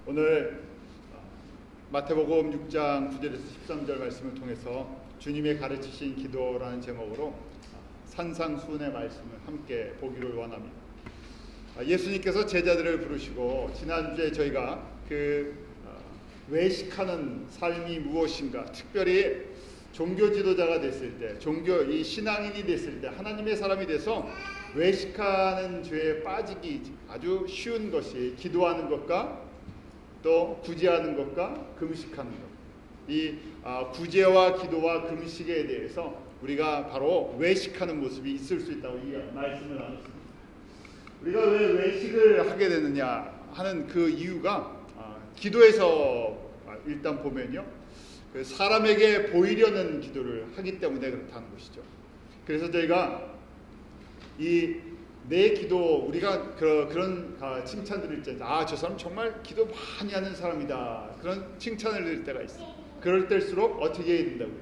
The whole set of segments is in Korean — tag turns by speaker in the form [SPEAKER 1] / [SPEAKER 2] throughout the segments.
[SPEAKER 1] 오늘 마태복음 6장 9절에서 13절 말씀을 통해서 주님의 가르치신 기도라는 제목으로 산상수훈의 말씀을 함께 보기를 원합니다. 예수님께서 제자들을 부르시고 지난주에 저희가 외식하는 삶이 무엇인가, 특별히 종교 지도자가 됐을 때, 이 신앙인이 됐을 때, 하나님의 사람이 돼서 외식하는 죄에 빠지기 아주 쉬운 것이 기도하는 것과 또 구제하는 것과 금식하는 것. 이 구제와 기도와 금식에 대해서 우리가 바로 외식하는 모습이 있을 수 있다고 이 말씀을 나눴습니다. 우리가 왜 외식을 하게 되느냐 하는 그 이유가 기도에서 일단 보면요, 사람에게 보이려는 기도를 하기 때문에 그렇다는 것이죠. 그래서 저희가 내 기도, 우리가 그런 칭찬들을 있잖아요. 저 사람 정말 기도 많이 하는 사람이다, 그런 칭찬을 들을 때가 있어요. 그럴 때일수록 어떻게 해야 된다고요?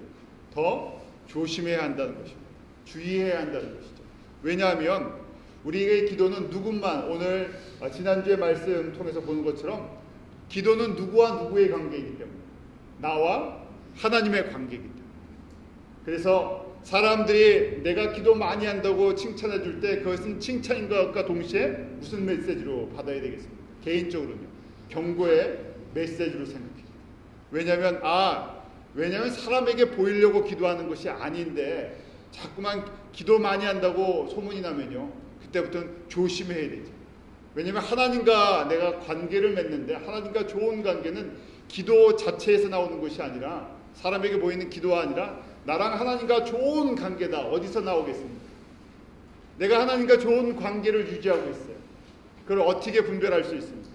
[SPEAKER 1] 더 조심해야 한다는 것입니다. 주의해야 한다는 것이죠. 왜냐하면 우리의 기도는 누군만, 오늘 지난주의 말씀 통해서 보는 것처럼 기도는 누구와 누구의 관계이기 때문에, 나와 하나님의 관계이기 때문에. 그래서 사람들이 내가 기도 많이 한다고 칭찬해 줄 때 그것은 칭찬인 것과 동시에 무슨 메시지로 받아야 되겠습니까? 개인적으로는요, 경고의 메시지로 생각해요. 왜냐하면 사람에게 보이려고 기도하는 것이 아닌데 자꾸만 기도 많이 한다고 소문이 나면요, 그때부터는 조심해야 되죠. 왜냐하면 하나님과 내가 관계를 맺는데, 하나님과 좋은 관계는 기도 자체에서 나오는 것이 아니라, 사람에게 보이는 기도가 아니라 나랑 하나님과 좋은 관계다. 어디서 나오겠습니까? 내가 하나님과 좋은 관계를 유지하고 있어요. 그걸 어떻게 분별할 수 있습니까?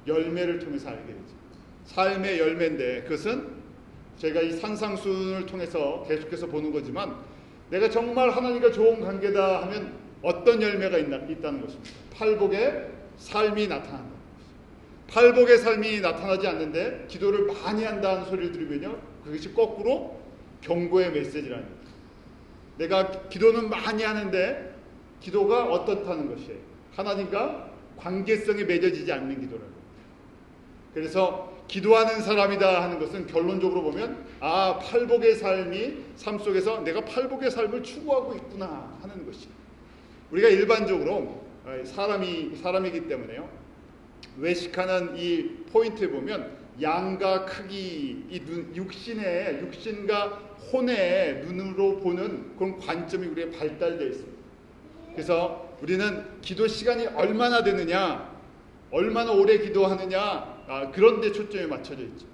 [SPEAKER 1] 열매를 통해서 알게 되죠. 삶의 열매인데, 그것은 제가 이 산상수훈을 통해서 계속해서 보는 거지만, 내가 정말 하나님과 좋은 관계다 하면 어떤 열매가 있다는 것입니다. 팔복의 삶이 나타난다. 팔복의 삶이 나타나지 않는데 기도를 많이 한다는 소리를 들으면요, 그것이 거꾸로 경고의 메시지라는 거예요. 내가 기도는 많이 하는데 기도가 어떻다는 것이에요. 하나님과 관계성이 맺어지지 않는 기도라는 거예요. 그래서 기도하는 사람이다 하는 것은 결론적으로 보면 팔복의 삶 속에서 내가 팔복의 삶을 추구하고 있구나 하는 것이에요. 우리가 일반적으로 사람이기 때문에요, 외식하는 이 포인트에 보면 양과 크기, 육신과 혼의 눈으로 보는 그런 관점이 우리에 발달되어 있습니다. 그래서 우리는 기도 시간이 얼마나 되느냐, 얼마나 오래 기도하느냐, 그런 데 초점이 맞춰져 있죠.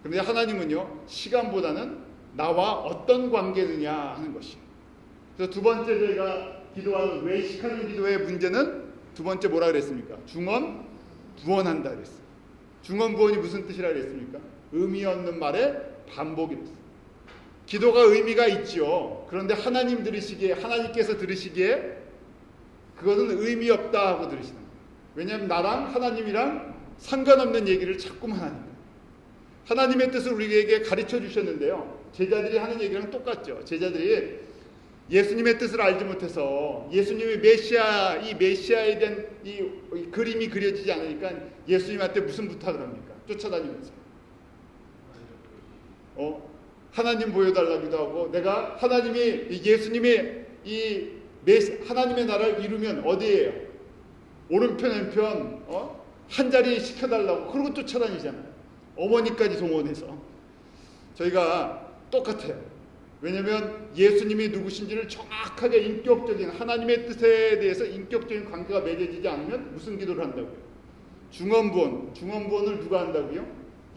[SPEAKER 1] 그런데 하나님은요, 시간보다는 나와 어떤 관계느냐 하는 것이에요. 그래서 두 번째 저희가 기도하는 외식하는 기도의 문제는 두 번째 뭐라 그랬습니까? 중언부언한다 그랬어요. 중언부언이 무슨 뜻이라 그랬습니까? 의미 없는 말의 반복이었어요. 기도가 의미가 있죠. 그런데 하나님께서 들으시기에 그것은 의미 없다 하고 들으시는 거예요. 왜냐하면 나랑 하나님이랑 상관없는 얘기를 자꾸만 하니까. 하나님의 뜻을 우리에게 가르쳐 주셨는데요, 제자들이 하는 얘기랑 똑같죠. 제자들이 예수님의 뜻을 알지 못해서 예수님이 메시아에 대한 이 그림이 그려지지 않으니까 예수님한테 무슨 부탁을 합니까? 쫓아다니면서 하나님 보여달라기도 하고, 내가 예수님이 하나님의 나라를 이루면 어디예요? 오른편 왼편 한 자리 시켜달라고, 그러고 쫓아다니잖아요. 어머니까지 동원해서. 저희가 똑같아요. 왜냐하면 예수님이 누구신지를 정확하게 인격적인 하나님의 뜻에 대해서 인격적인 관계가 맺어지지 않으면 무슨 기도를 한다고요? 중언부언을 누가 한다고요?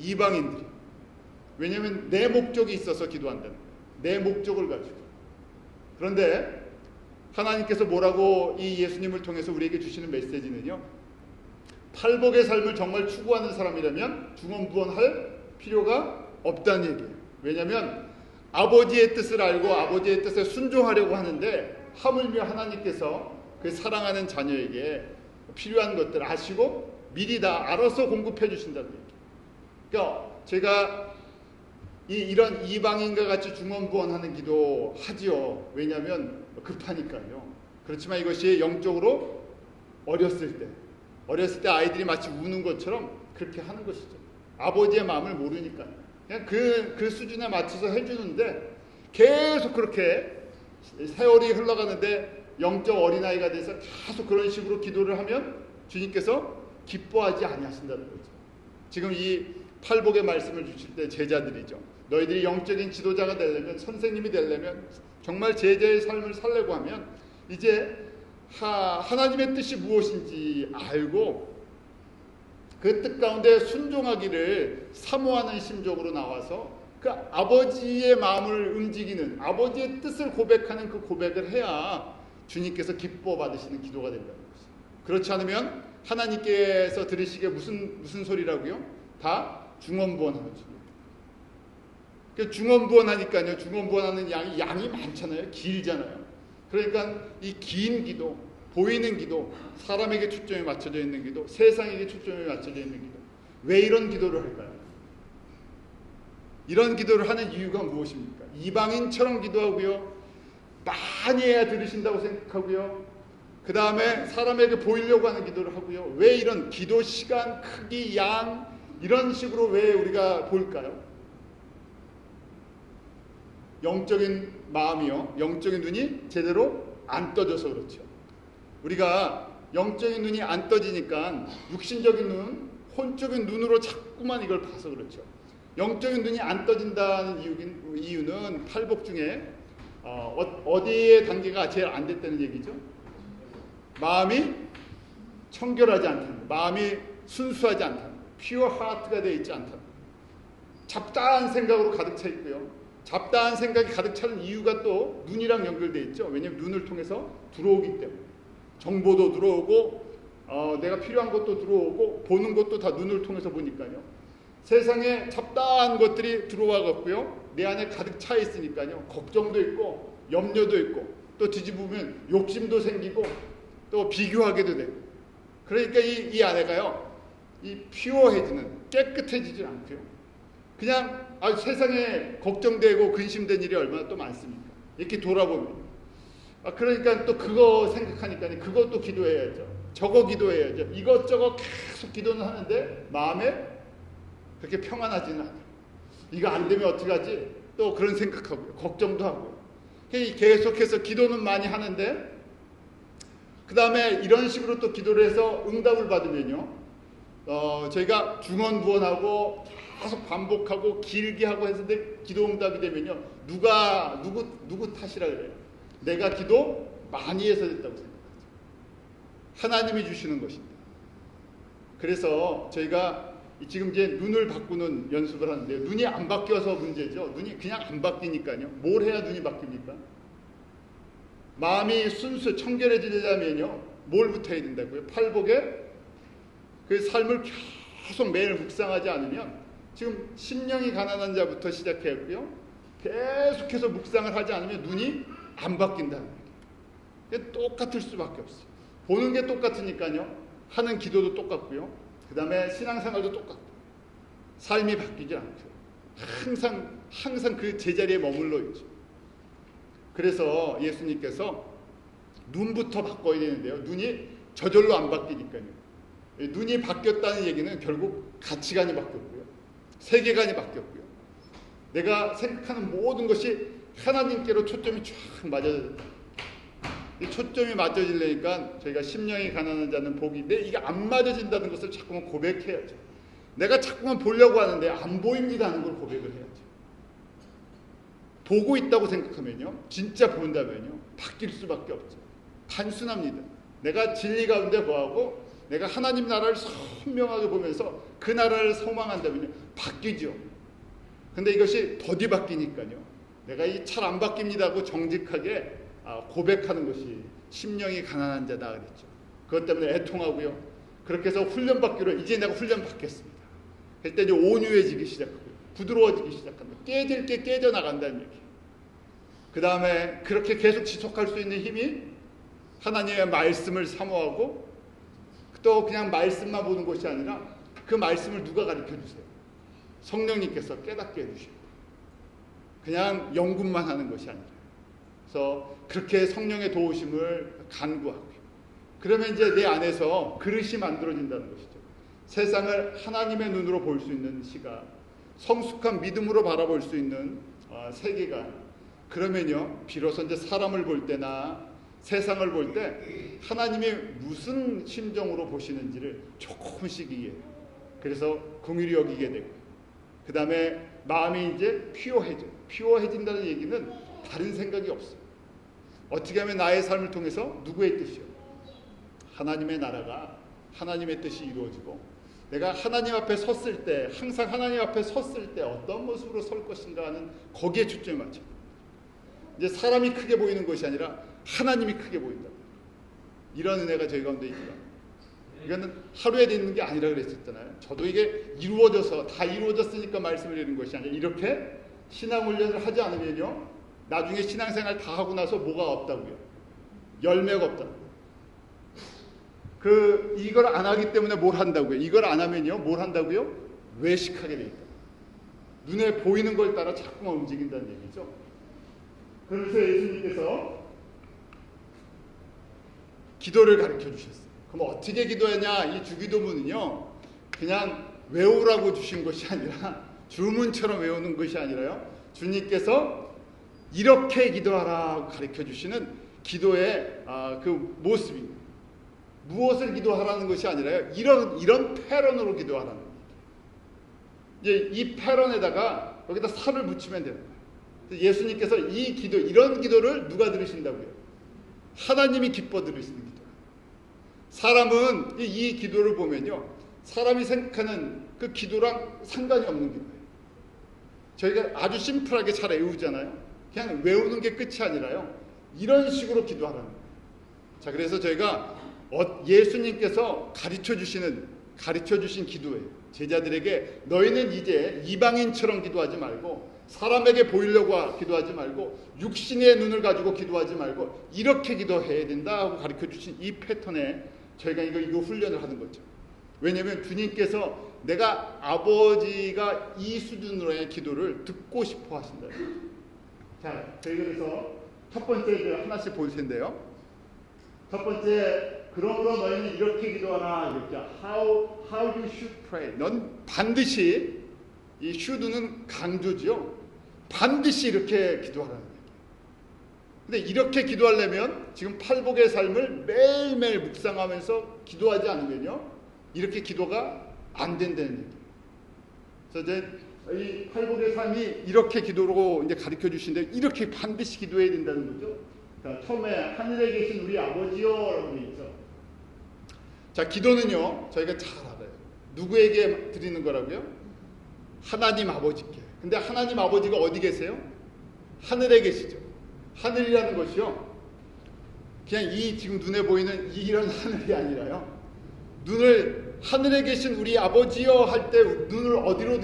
[SPEAKER 1] 이방인들이. 왜냐하면 내 목적이 있어서 기도한다는 거예요. 내 목적을 가지고. 그런데 하나님께서 뭐라고 이 예수님을 통해서 우리에게 주시는 메시지는요, 팔복의 삶을 정말 추구하는 사람이라면 중언부언할 필요가 없다는 얘기예요. 왜냐하면 아버지의 뜻을 알고 아버지의 뜻에 순종하려고 하는데, 하물며 하나님께서 그 사랑하는 자녀에게 필요한 것들을 아시고 미리 다 알아서 공급해 주신다는 얘기예요. 그러니까 제가 이런 이방인과 같이 중언부언하는 기도 하지요. 왜냐하면 급하니까요. 그렇지만 이것이 영적으로 어렸을 때 아이들이 마치 우는 것처럼 그렇게 하는 것이죠. 아버지의 마음을 모르니까 그냥 그 수준에 맞춰서 해주는데 계속 그렇게 세월이 흘러가는데 영적 어린아이가 돼서 계속 그런 식으로 기도를 하면 주님께서 기뻐하지 아니하신다는 거죠. 지금 이 팔복의 말씀을 주실 때 제자들이죠. 너희들이 영적인 지도자가 되려면, 선생님이 되려면, 정말 제자의 삶을 살려고 하면 이제 하나님의 뜻이 무엇인지 알고 그 뜻 가운데 순종하기를 사모하는 심정으로 나와서 그 아버지의 마음을 움직이는, 아버지의 뜻을 고백하는 그 고백을 해야 주님께서 기뻐 받으시는 기도가 된다는 것이죠. 그렇지 않으면 하나님께서 들으시기에 무슨 소리라고요? 다 중언부언하는 소리. 그 중언부언하니까요. 중언부언하는 양이 많잖아요. 길잖아요. 그러니까 이 긴 기도, 보이는 기도, 사람에게 초점이 맞춰져 있는 기도, 세상에게 초점이 맞춰져 있는 기도. 왜 이런 기도를 할까요? 이런 기도를 하는 이유가 무엇입니까? 이방인처럼 기도하고요. 많이 해야 들으신다고 생각하고요. 그 다음에 사람에게 보이려고 하는 기도를 하고요. 왜 이런 기도 시간, 크기, 양 이런 식으로 왜 우리가 볼까요? 영적인 마음이요, 영적인 눈이 제대로 안 떠져서 그렇죠. 우리가 영적인 눈이 안 떠지니까 육신적인 눈, 혼적인 눈으로 자꾸만 이걸 봐서 그렇죠. 영적인 눈이 안 떠진다는 이유는 팔복 중에 어디의 단계가 제일 안 됐다는 얘기죠? 마음이 청결하지 않다는 거, 마음이 순수하지 않다는 거, pure heart가 되어 있지 않다는 거, 잡다한 생각으로 가득 차 있고요. 잡다한 생각이 가득 차는 이유가 또 눈이랑 연결되어 있죠. 왜냐하면 눈을 통해서 들어오기 때문에 정보도 들어오고 내가 필요한 것도 들어오고 보는 것도 다 눈을 통해서 보니까요. 세상에 잡다한 것들이 들어와갖고요. 내 안에 가득 차 있으니까요. 걱정도 있고 염려도 있고 또 뒤집으면 욕심도 생기고 또 비교하게도 되고 그러니까 이 안에가요. 이 퓨어해지는 깨끗해지지 않고요. 그냥 세상에 걱정되고 근심된 일이 얼마나 또 많습니까? 이렇게 돌아보면 그러니까 또 그거 생각하니까 그것도 기도해야죠. 저거 기도해야죠. 이것저것 계속 기도는 하는데 마음에 그렇게 평안하지는 않아요. 이거 안 되면 어떡하지? 또 그런 생각하고요. 걱정도 하고 계속해서 기도는 많이 하는데 그 다음에 이런 식으로 또 기도를 해서 응답을 받으면요. 저희가 중언부언하고 계속 반복하고 길게 하고 했는데 기도 응답이 되면요. 누구 탓이라 그래요? 내가 기도 많이 해서 됐다고 생각하죠. 하나님이 주시는 것입니다. 그래서 저희가 지금 이제 눈을 바꾸는 연습을 하는데요. 눈이 안 바뀌어서 문제죠. 눈이 그냥 안 바뀌니까요. 뭘 해야 눈이 바뀝니까? 마음이 순수 청결해지려면요. 뭘부터 해야 된다고요? 팔복에 그 삶을 계속 매일 묵상하지 않으면 지금 심령이 가난한 자부터 시작했고요. 계속해서 묵상을 하지 않으면 눈이 안 바뀐다는 얘기예요. 똑같을 수밖에 없어요. 보는 게 똑같으니까요. 하는 기도도 똑같고요. 그 다음에 신앙생활도 똑같고 삶이 바뀌지 않고요. 항상 그 제자리에 머물러 있죠. 그래서 예수님께서 눈부터 바꿔야 되는데요. 눈이 저절로 안 바뀌니까요. 눈이 바뀌었다는 얘기는 결국 가치관이 바뀌었고요. 세계관이 바뀌었고요. 내가 생각하는 모든 것이 하나님께로 초점이 쫙 맞아져요. 이 초점이 맞아지려니까 저희가 심령이 가난한 자는 복인데 이게 안 맞아진다는 것을 자꾸만 고백해야죠. 내가 자꾸만 보려고 하는데 안 보입니다 하는 걸 고백을 해야죠. 보고 있다고 생각하면요. 진짜 본다면요. 바뀔 수밖에 없죠. 단순합니다. 내가 진리 가운데 거하고 내가 하나님 나라를 선명하게 보면서 그 나라를 소망한다면요. 바뀌죠. 근데 이것이 더디 바뀌니까요. 내가 이 잘 안 바뀝니다 하고 정직하게 고백하는 것이 심령이 가난한 자다 그랬죠. 그것 때문에 애통하고요. 그렇게 해서 훈련받기로 이제 내가 훈련 받겠습니다. 그때 이제 온유해지기 시작하고요. 부드러워지기 시작합니다. 깨질 게 깨져나간다는 얘기. 그 다음에 그렇게 계속 지속할 수 있는 힘이 하나님의 말씀을 사모하고 또 그냥 말씀만 보는 것이 아니라 그 말씀을 누가 가르쳐 주세요? 성령님께서 깨닫게 해주시고 그냥 연구만 하는 것이 아니라 그래서 그렇게 성령의 도우심을 간구하고요. 그러면 이제 내 안에서 그릇이 만들어진다는 것이죠. 세상을 하나님의 눈으로 볼 수 있는 시각, 성숙한 믿음으로 바라볼 수 있는 세계관. 그러면요, 비로소 이제 사람을 볼 때나 세상을 볼 때 하나님이 무슨 심정으로 보시는지를 조금씩 이해해요. 그래서 긍휼히 여기게 되고, 그 다음에 마음이 이제 피오해져요. 피오해진다는 얘기는 다른 생각이 없어요. 어떻게 하면 나의 삶을 통해서 누구의 뜻이요? 하나님의 나라가, 하나님의 뜻이 이루어지고, 내가 하나님 앞에 섰을 때, 항상 하나님 앞에 섰을 때 어떤 모습으로 설 것인가 하는 거기에 초점이 맞춰요. 이제 사람이 크게 보이는 것이 아니라 하나님이 크게 보인다. 이런 은혜가 저희 가운데 있다. 이거는 하루에 되는 게 아니라 그랬었잖아요. 저도 이게 이루어져서 다 이루어졌으니까 말씀을 드리는 것이 아니라, 이렇게 신앙 훈련을 하지 않으면요, 나중에 신앙생활 다 하고 나서 뭐가 없다고요? 열매가 없다고요. 이걸 안 하기 때문에 뭘 한다고요? 이걸 안 하면요, 뭘 한다고요? 외식하게 돼 있다. 눈에 보이는 걸 따라 자꾸만 움직인다는 얘기죠. 그래서 예수님께서 기도를 가르쳐 주셨어요. 그럼 어떻게 기도하냐? 이 주기도문은요, 그냥 외우라고 주신 것이 아니라, 주문처럼 외우는 것이 아니라요, 주님께서 이렇게 기도하라고 가르쳐 주시는 기도의 그 모습입니다. 무엇을 기도하라는 것이 아니라요, 이런 패런으로 기도하라는 겁니다. 이제 이 패런에다가 여기다 살을 붙이면 됩니다. 예수님께서 이 기도, 이런 기도를 누가 들으신다고요? 하나님이 기뻐 들으시는 기도. 사람은 이 기도를 보면요, 사람이 생각하는 그 기도랑 상관이 없는 기도예요. 저희가 아주 심플하게 잘 외우잖아요. 그냥 외우는 게 끝이 아니라요, 이런 식으로 기도하라는 거예요. 자, 그래서 저희가 예수님께서 가르쳐 주신 기도예요. 제자들에게 너희는 이제 이방인처럼 기도하지 말고, 사람에게 보이려고 기도하지 말고, 육신의 눈을 가지고 기도하지 말고 이렇게 기도해야 된다 하고 가르쳐 주신 이 패턴에 저희가 이거 훈련을 하는 거죠. 왜냐하면 주님께서 내가 아버지가 이 수준으로의 기도를 듣고 싶어 하신다. 자, 저희 그래서 첫 번째 하나씩 볼 텐데요. 첫 번째, 그러므로 너희는 이렇게 기도하라 이랬죠. How you should pray. 넌 반드시, 이 should는 강조죠. 반드시 이렇게 기도하라는 얘기예요. 근데 이렇게 기도하려면 지금 팔복의 삶을 매일매일 묵상하면서 기도하지 않으면요, 이렇게 기도가 안 된다는 얘기예요. 그래서 이제 이 팔복의 삶이 이렇게 기도로 이제 가르쳐 주시는데, 이렇게 반드시 기도해야 된다는 거죠. 자, 처음에 하늘에 계신 우리 아버지요라고 되어 있죠. 자, 기도는요, 저희가 잘 알아요. 누구에게 드리는 거라고요? 하나님 아버지께. 근데 하나님 아버지가 어디 계세요? 하늘에 계시죠. 하늘이라는 것이요, 그냥 이 지금 눈에 보이는 이런 하늘이 아니라요, 하늘에 계신 우리 아버지요 할 때 눈을 어디로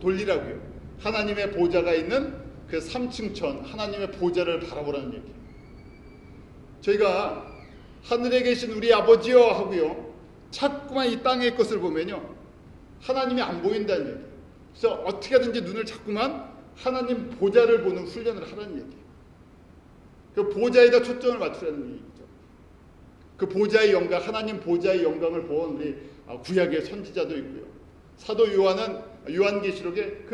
[SPEAKER 1] 돌리라고요? 하나님의 보좌가 있는 그 3층천 하나님의 보좌를 바라보라는 얘기예요. 저희가 하늘에 계신 우리 아버지요 하고요, 자꾸만 이 땅의 것을 보면요, 하나님이 안 보인다는 얘기예요. 그래서 어떻게 하든지 눈을 자꾸만 하나님 보좌를 보는 훈련을 하라는 얘기예요. 그 보좌에다 초점을 맞추라는 얘기죠. 그 보좌의 영광, 하나님 보좌의 영광을 본 우리 구약의 선지자도 있고요. 사도 요한은 요한계시록에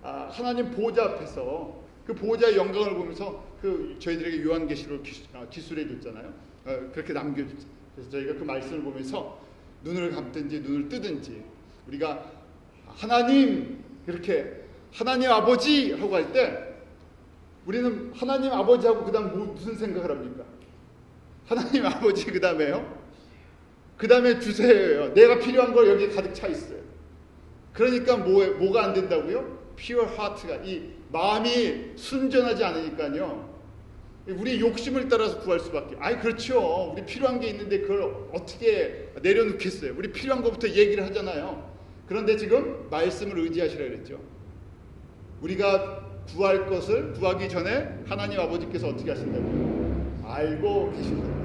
[SPEAKER 1] 하나님 보좌 앞에서 그 보좌의 영광을 보면서 저희들에게 요한계시록을 기술해 줬잖아요. 그렇게 남겨줬죠. 그래서 저희가 그 말씀을 보면서 눈을 감든지 눈을 뜨든지, 우리가 하나님, 이렇게 하나님 아버지 하고 할 때 우리는 하나님 아버지하고 그 다음 무슨 생각을 합니까? 하나님 아버지 그 다음에요? 그 다음에 주세요예요. 내가 필요한 걸 여기 가득 차 있어요. 그러니까 뭐가 안 된다고요? pure heart가, 이 마음이 순전하지 않으니까요, 우리 욕심을 따라서 구할 수밖에. 그렇죠. 우리 필요한 게 있는데 그걸 어떻게 내려놓겠어요? 우리 필요한 것부터 얘기를 하잖아요. 그런데 지금 말씀을 의지하시라 그랬죠. 우리가 구할 것을 구하기 전에 하나님 아버지께서 어떻게 하신다고요? 알고 계신다고요.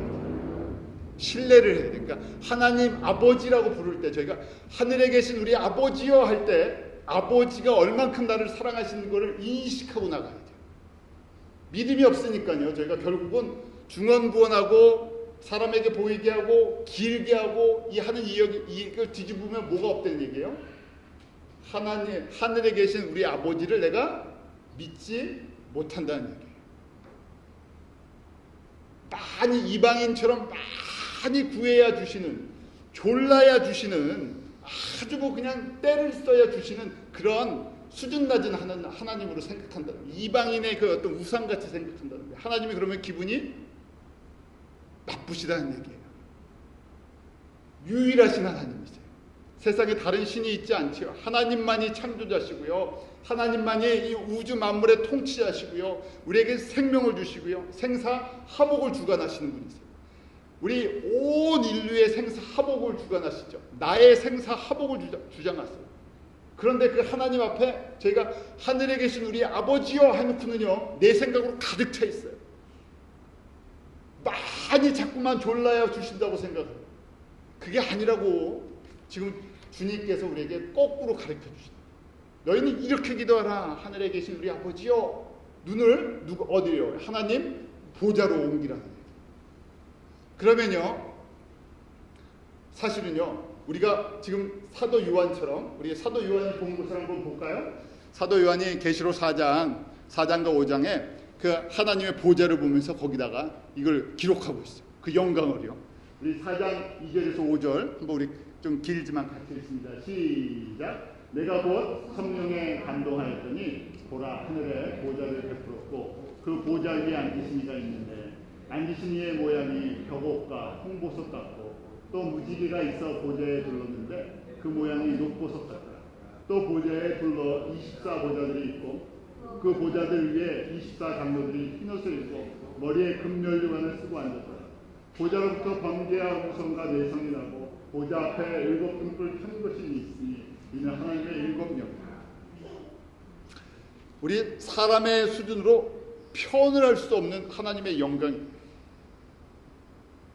[SPEAKER 1] 신뢰를 해야 되니까 하나님 아버지라고 부를 때, 저희가 하늘에 계신 우리 아버지요 할 때 아버지가 얼만큼 나를 사랑하시는 것을 인식하고 나가야 돼요. 믿음이 없으니까요, 저희가 결국은 중언부언하고 사람에게 보이게 하고 길게 하고 이 하는 이걸 뒤집으면 뭐가 없다는 얘기예요? 하나님, 하늘에 계신 우리 아버지를 내가 믿지 못한다는 얘기예요. 많이 이방인처럼 많이 구해야 주시는, 졸라야 주시는, 아주 뭐 그냥 때를 써야 주시는 그런 수준 낮은 하나님으로 생각한다는 거예요. 이방인의 그 어떤 우상같이 생각한다는 거예요. 하나님이 그러면 기분이 나쁘시다는 얘기예요. 유일하신 하나님이세요. 세상에 다른 신이 있지 않지요. 하나님만이 창조자시고요. 하나님만이 이 우주 만물의 통치자시고요. 우리에게 생명을 주시고요. 생사화복을 주관하시는 분이세요. 우리 온 인류의 생사화복을 주관하시죠. 나의 생사화복을 주장하세요. 그런데 그 하나님 앞에 저희가 하늘에 계신 우리 아버지여 하놓고는요, 내 생각으로 가득 차 있어요. 많이 자꾸만 졸라야 주신다고 생각해요. 그게 아니라고 지금 주님께서 우리에게 거꾸로 가르쳐 주신다. 너희는 이렇게 기도하라. 하늘에 계신 우리 아버지여, 눈을 어디요? 하나님 보좌로 옮기라. 그러면요, 사실은요, 우리가 지금 사도 요한처럼, 우리 사도 요한이 본 것을 한번 볼까요? 사도 요한이 계시록 4장과 5장에 그 하나님의 보좌를 보면서 거기다가 이걸 기록하고 있어요. 그 영광을요. 우리 4장 2절에서 5절 한번 우리 좀 길지만 같이 읽습니다. 시작. 내가 곧 성령에 감동하였더니 보라, 하늘에 보좌를 베풀었고 그 보좌 위에 앉으신 이가 있는데 앉으신 이의 모양이 벽옥과 홍보석 같고 또 무지개가 있어 보좌에 둘렀는데 그 모양이 녹보석 같다. 또 보좌에 둘러 24보좌들이 있고 그 보좌들 위에 24장로들이 흰옷을 입고 머리에 금면류관을 쓰고 앉았다. 보좌로부터 번개와 우성과 내성이 나고 보좌 앞에 7 등불 켠 것이 있으니 이는 하나님의 7명. 우리 사람의 수준으로 표현을 할 수 없는 하나님의 영광입니다.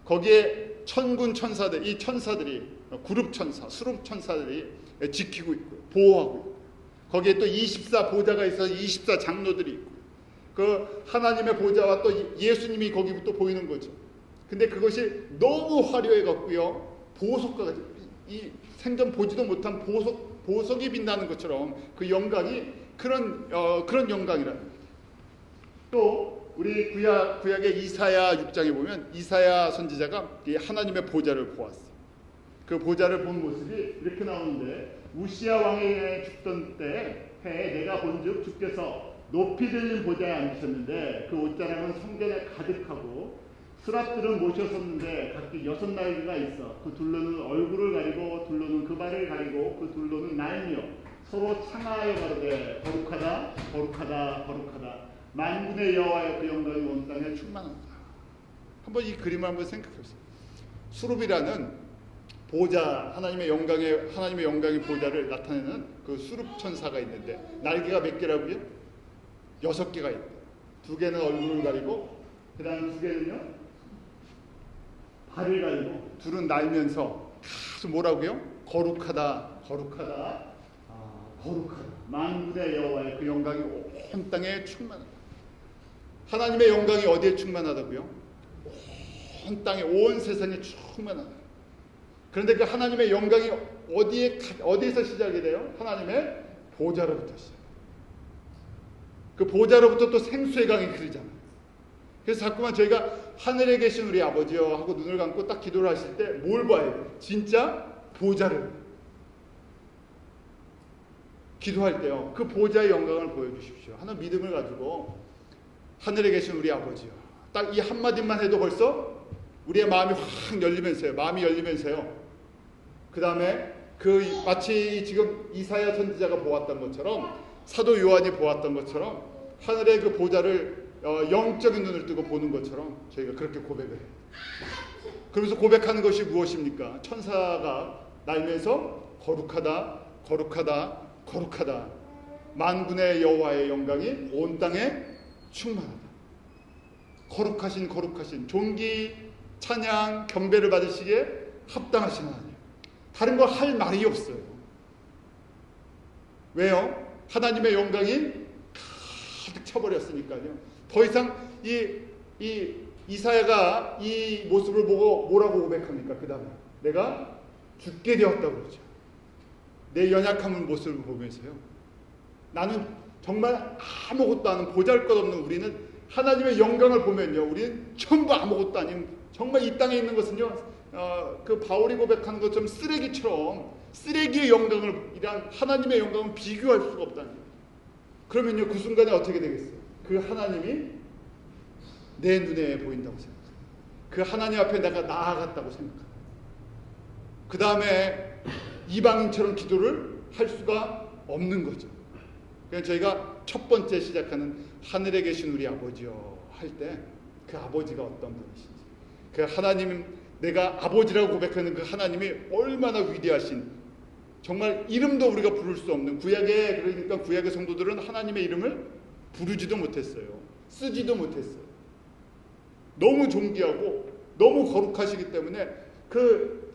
[SPEAKER 1] 거기에 천군 천사들, 이 천사들이 그룹 천사, 수룹 천사들이 지키고 있고 보호하고 있고, 거기에 또 24보좌가 있어서 24장로들이 있고, 그 하나님의 보좌와 또 예수님이 거기부터 보이는 거죠. 근데 그것이 너무 화려해 갖고요, 보석과 같이 이 생전 보지도 못한 보석이 빛나는 것처럼 그 영광이 그런 영광이라. 또 우리 구약의 이사야 6장에 보면 이사야 선지자가 이 하나님의 보좌를 보았어요. 그 보좌를 본 모습이 이렇게 나오는데, 우시야 왕이 죽던 때 해에 내가 본즉 주께서 높이 들린 보좌에 앉으셨는데 그 옷자락은 성전에 가득하고 스랍들은 모셔섰는데 각기 6날개가 있어 그 둘로는 얼굴을 가리고 둘로는 그 발을 가리고 그 둘로는 날며 서로 창하여 가로되 거룩하다 거룩하다 거룩하다 만군의 여호와의 그 영광이 온 땅에 충만한다. 한번 이 그림을 한번 생각해 보세요. 수룹이라는 보좌, 하나님의 영광의 보좌를 나타내는 그 수룹 천사가 있는데 날개가 몇 개라고요? 6개가 있다. 2개는 얼굴을 가리고 그 다음 2개는요 발을 가리고, 둘은 날면서 계속 뭐라고요? 거룩하다 거룩하다 거룩하다 만군의 여호와의 그 영광이 온 땅에 충만하다. 하나님의 영광이 어디에 충만하다고요? 온 땅에, 온 세상에 충만하다. 그런데 그 하나님의 영광이 어디에서 시작이 돼요? 하나님의 보좌로부터 시작. 그 보좌로부터 또 생수의 강이 흐르잖아요. 그래서 자꾸만 저희가 하늘에 계신 우리 아버지여 하고 눈을 감고 딱 기도를 하실 때 뭘 봐야 돼요? 진짜 보좌를. 기도할 때요, 그 보좌의 영광을 보여주십시오 하는 믿음을 가지고 하늘에 계신 우리 아버지여, 딱 이 한마디만 해도 벌써 우리의 마음이 확 열리면서요, 그 다음에 그 마치 지금 이사야 선지자가 보았던 것처럼, 사도 요한이 보았던 것처럼 하늘의 그 보좌를 영적인 눈을 뜨고 보는 것처럼 저희가 그렇게 고백을 해요. 그러면서 고백하는 것이 무엇입니까? 천사가 날면서 거룩하다 거룩하다 거룩하다 만군의 여호와의 영광이 온 땅에 충만하다. 거룩하신 존귀 찬양 경배를 받으시기에 합당하신 하나님. 다른 거 할 말이 없어요. 왜요? 하나님의 영광이 가득 차버렸으니까요. 더 이상 이 이사야가 이 모습을 보고 뭐라고 고백합니까? 그 다음에 내가 죽게 되었다고 그러죠. 내 연약한 모습을 보면서요. 나는 정말 아무것도 아닌 보잘것없는 우리는 하나님의 영광을 보면요. 우리는 전부 아무것도 아닌 정말 이 땅에 있는 것은요. 그 바울이 고백하는 것처럼 쓰레기처럼 쓰레기의 영광을 이란 하나님의 영광을 비교할 수가 없다는 거예요. 그러면요. 그 순간에 어떻게 되겠어요? 그 하나님이 내 눈에 보인다고 생각해요. 그 하나님 앞에 내가 나아갔다고 생각해요. 그 다음에 이방인처럼 기도를 할 수가 없는 거죠. 그래서 저희가 첫 번째 시작하는 하늘에 계신 우리 아버지요 할 때 그 아버지가 어떤 분이신지, 그 하나님, 내가 아버지라고 고백하는 그 하나님이 얼마나 위대하신, 정말 이름도 우리가 부를 수 없는, 그러니까 구약의 성도들은 하나님의 이름을 부르지도 못했어요. 쓰지도 못했어요. 너무 존귀하고 너무 거룩하시기 때문에 그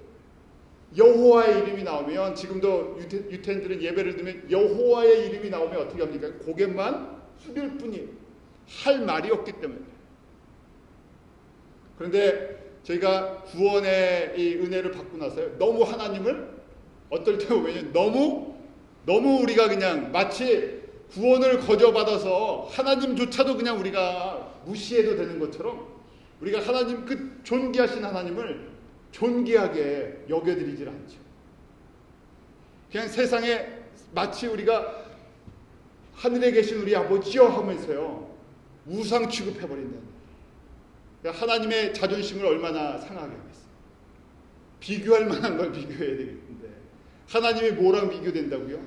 [SPEAKER 1] 여호와의 이름이 나오면, 지금도 유태인들은 예배를 드리면 여호와의 이름이 나오면 어떻게 합니까? 고개만 숙일 뿐이에요. 할 말이 없기 때문에. 그런데 저희가 구원의 이 은혜를 받고 나서요, 너무 하나님을 어떨 때 보면 너무 우리가 그냥 마치 구원을 거저받아서 하나님조차도 그냥 우리가 무시해도 되는 것처럼 우리가 하나님, 그 존귀하신 하나님을 존귀하게 여겨드리질 않죠. 그냥 세상에 마치 우리가 하늘에 계신 우리 아버지여 하면서요 우상 취급해버린다는, 하나님의 자존심을 얼마나 상하게 하겠어요. 비교할 만한 걸 비교해야 되겠는데 하나님이 뭐랑 비교된다고요?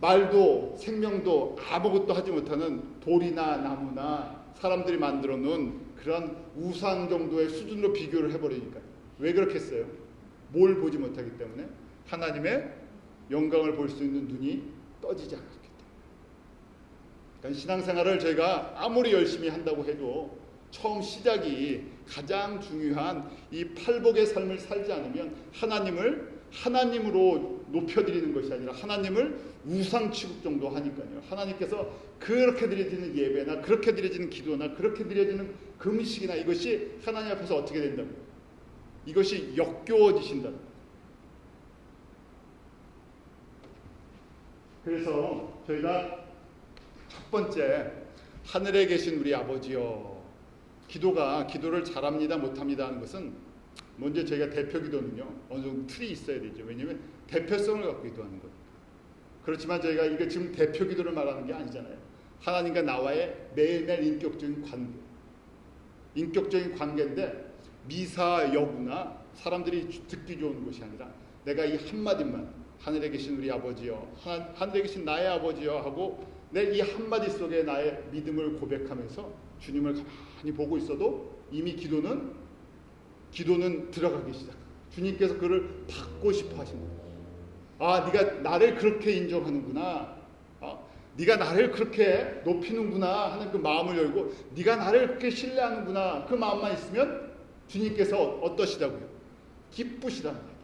[SPEAKER 1] 말도 생명도 아무것도 하지 못하는 돌이나 나무나 사람들이 만들어 놓은 그런 우상 정도의 수준으로 비교를 해버리니까요. 왜 그렇겠어요? 뭘 보지 못하기 때문에? 하나님의 영광을 볼 수 있는 눈이 떠지지 않았기 때문에. 그러니까 신앙생활을 저희가 아무리 열심히 한다고 해도 처음 시작이 가장 중요한 이 팔복의 삶을 살지 않으면 하나님을 하나님으로 높여드리는 것이 아니라 하나님을 우상 취급 정도 하니까요. 하나님께서 그렇게 드려지는 예배나 그렇게 드려지는 기도나 그렇게 드려지는 금식이나 이것이 하나님 앞에서 어떻게 된다고요? 이것이 역겨워지신다. 그래서 저희가 첫 번째, 하늘에 계신 우리 아버지여, 기도를 잘합니다 못합니다 하는 것은 먼저 저희가 대표 기도는요 어느 정도 틀이 있어야 되죠. 왜냐하면 대표성을 갖고 기도하는 거니까. 그렇지만 저희가 이거 지금 대표 기도를 말하는 게 아니잖아요. 하나님과 나와의 매일매일 인격적인 관계인데 미사 여구나 사람들이 듣기 좋은 것이 아니라 내가 이 한마디만 하늘에 계신 우리 아버지여, 하늘에 계신 나의 아버지여 하고 내 이 한마디 속에 나의 믿음을 고백하면서 주님을 가만히 보고 있어도 이미 기도는 들어가기 시작합니다. 주님께서 그를 받고 싶어 하신 거예요. 아, 네가 나를 그렇게 인정하는구나. 네가 나를 그렇게 높이는구나 하는 그 마음을 열고 네가 나를 그렇게 신뢰하는구나 그 마음만 있으면 주님께서 어떠시다고요? 기쁘시다는 얘기예요.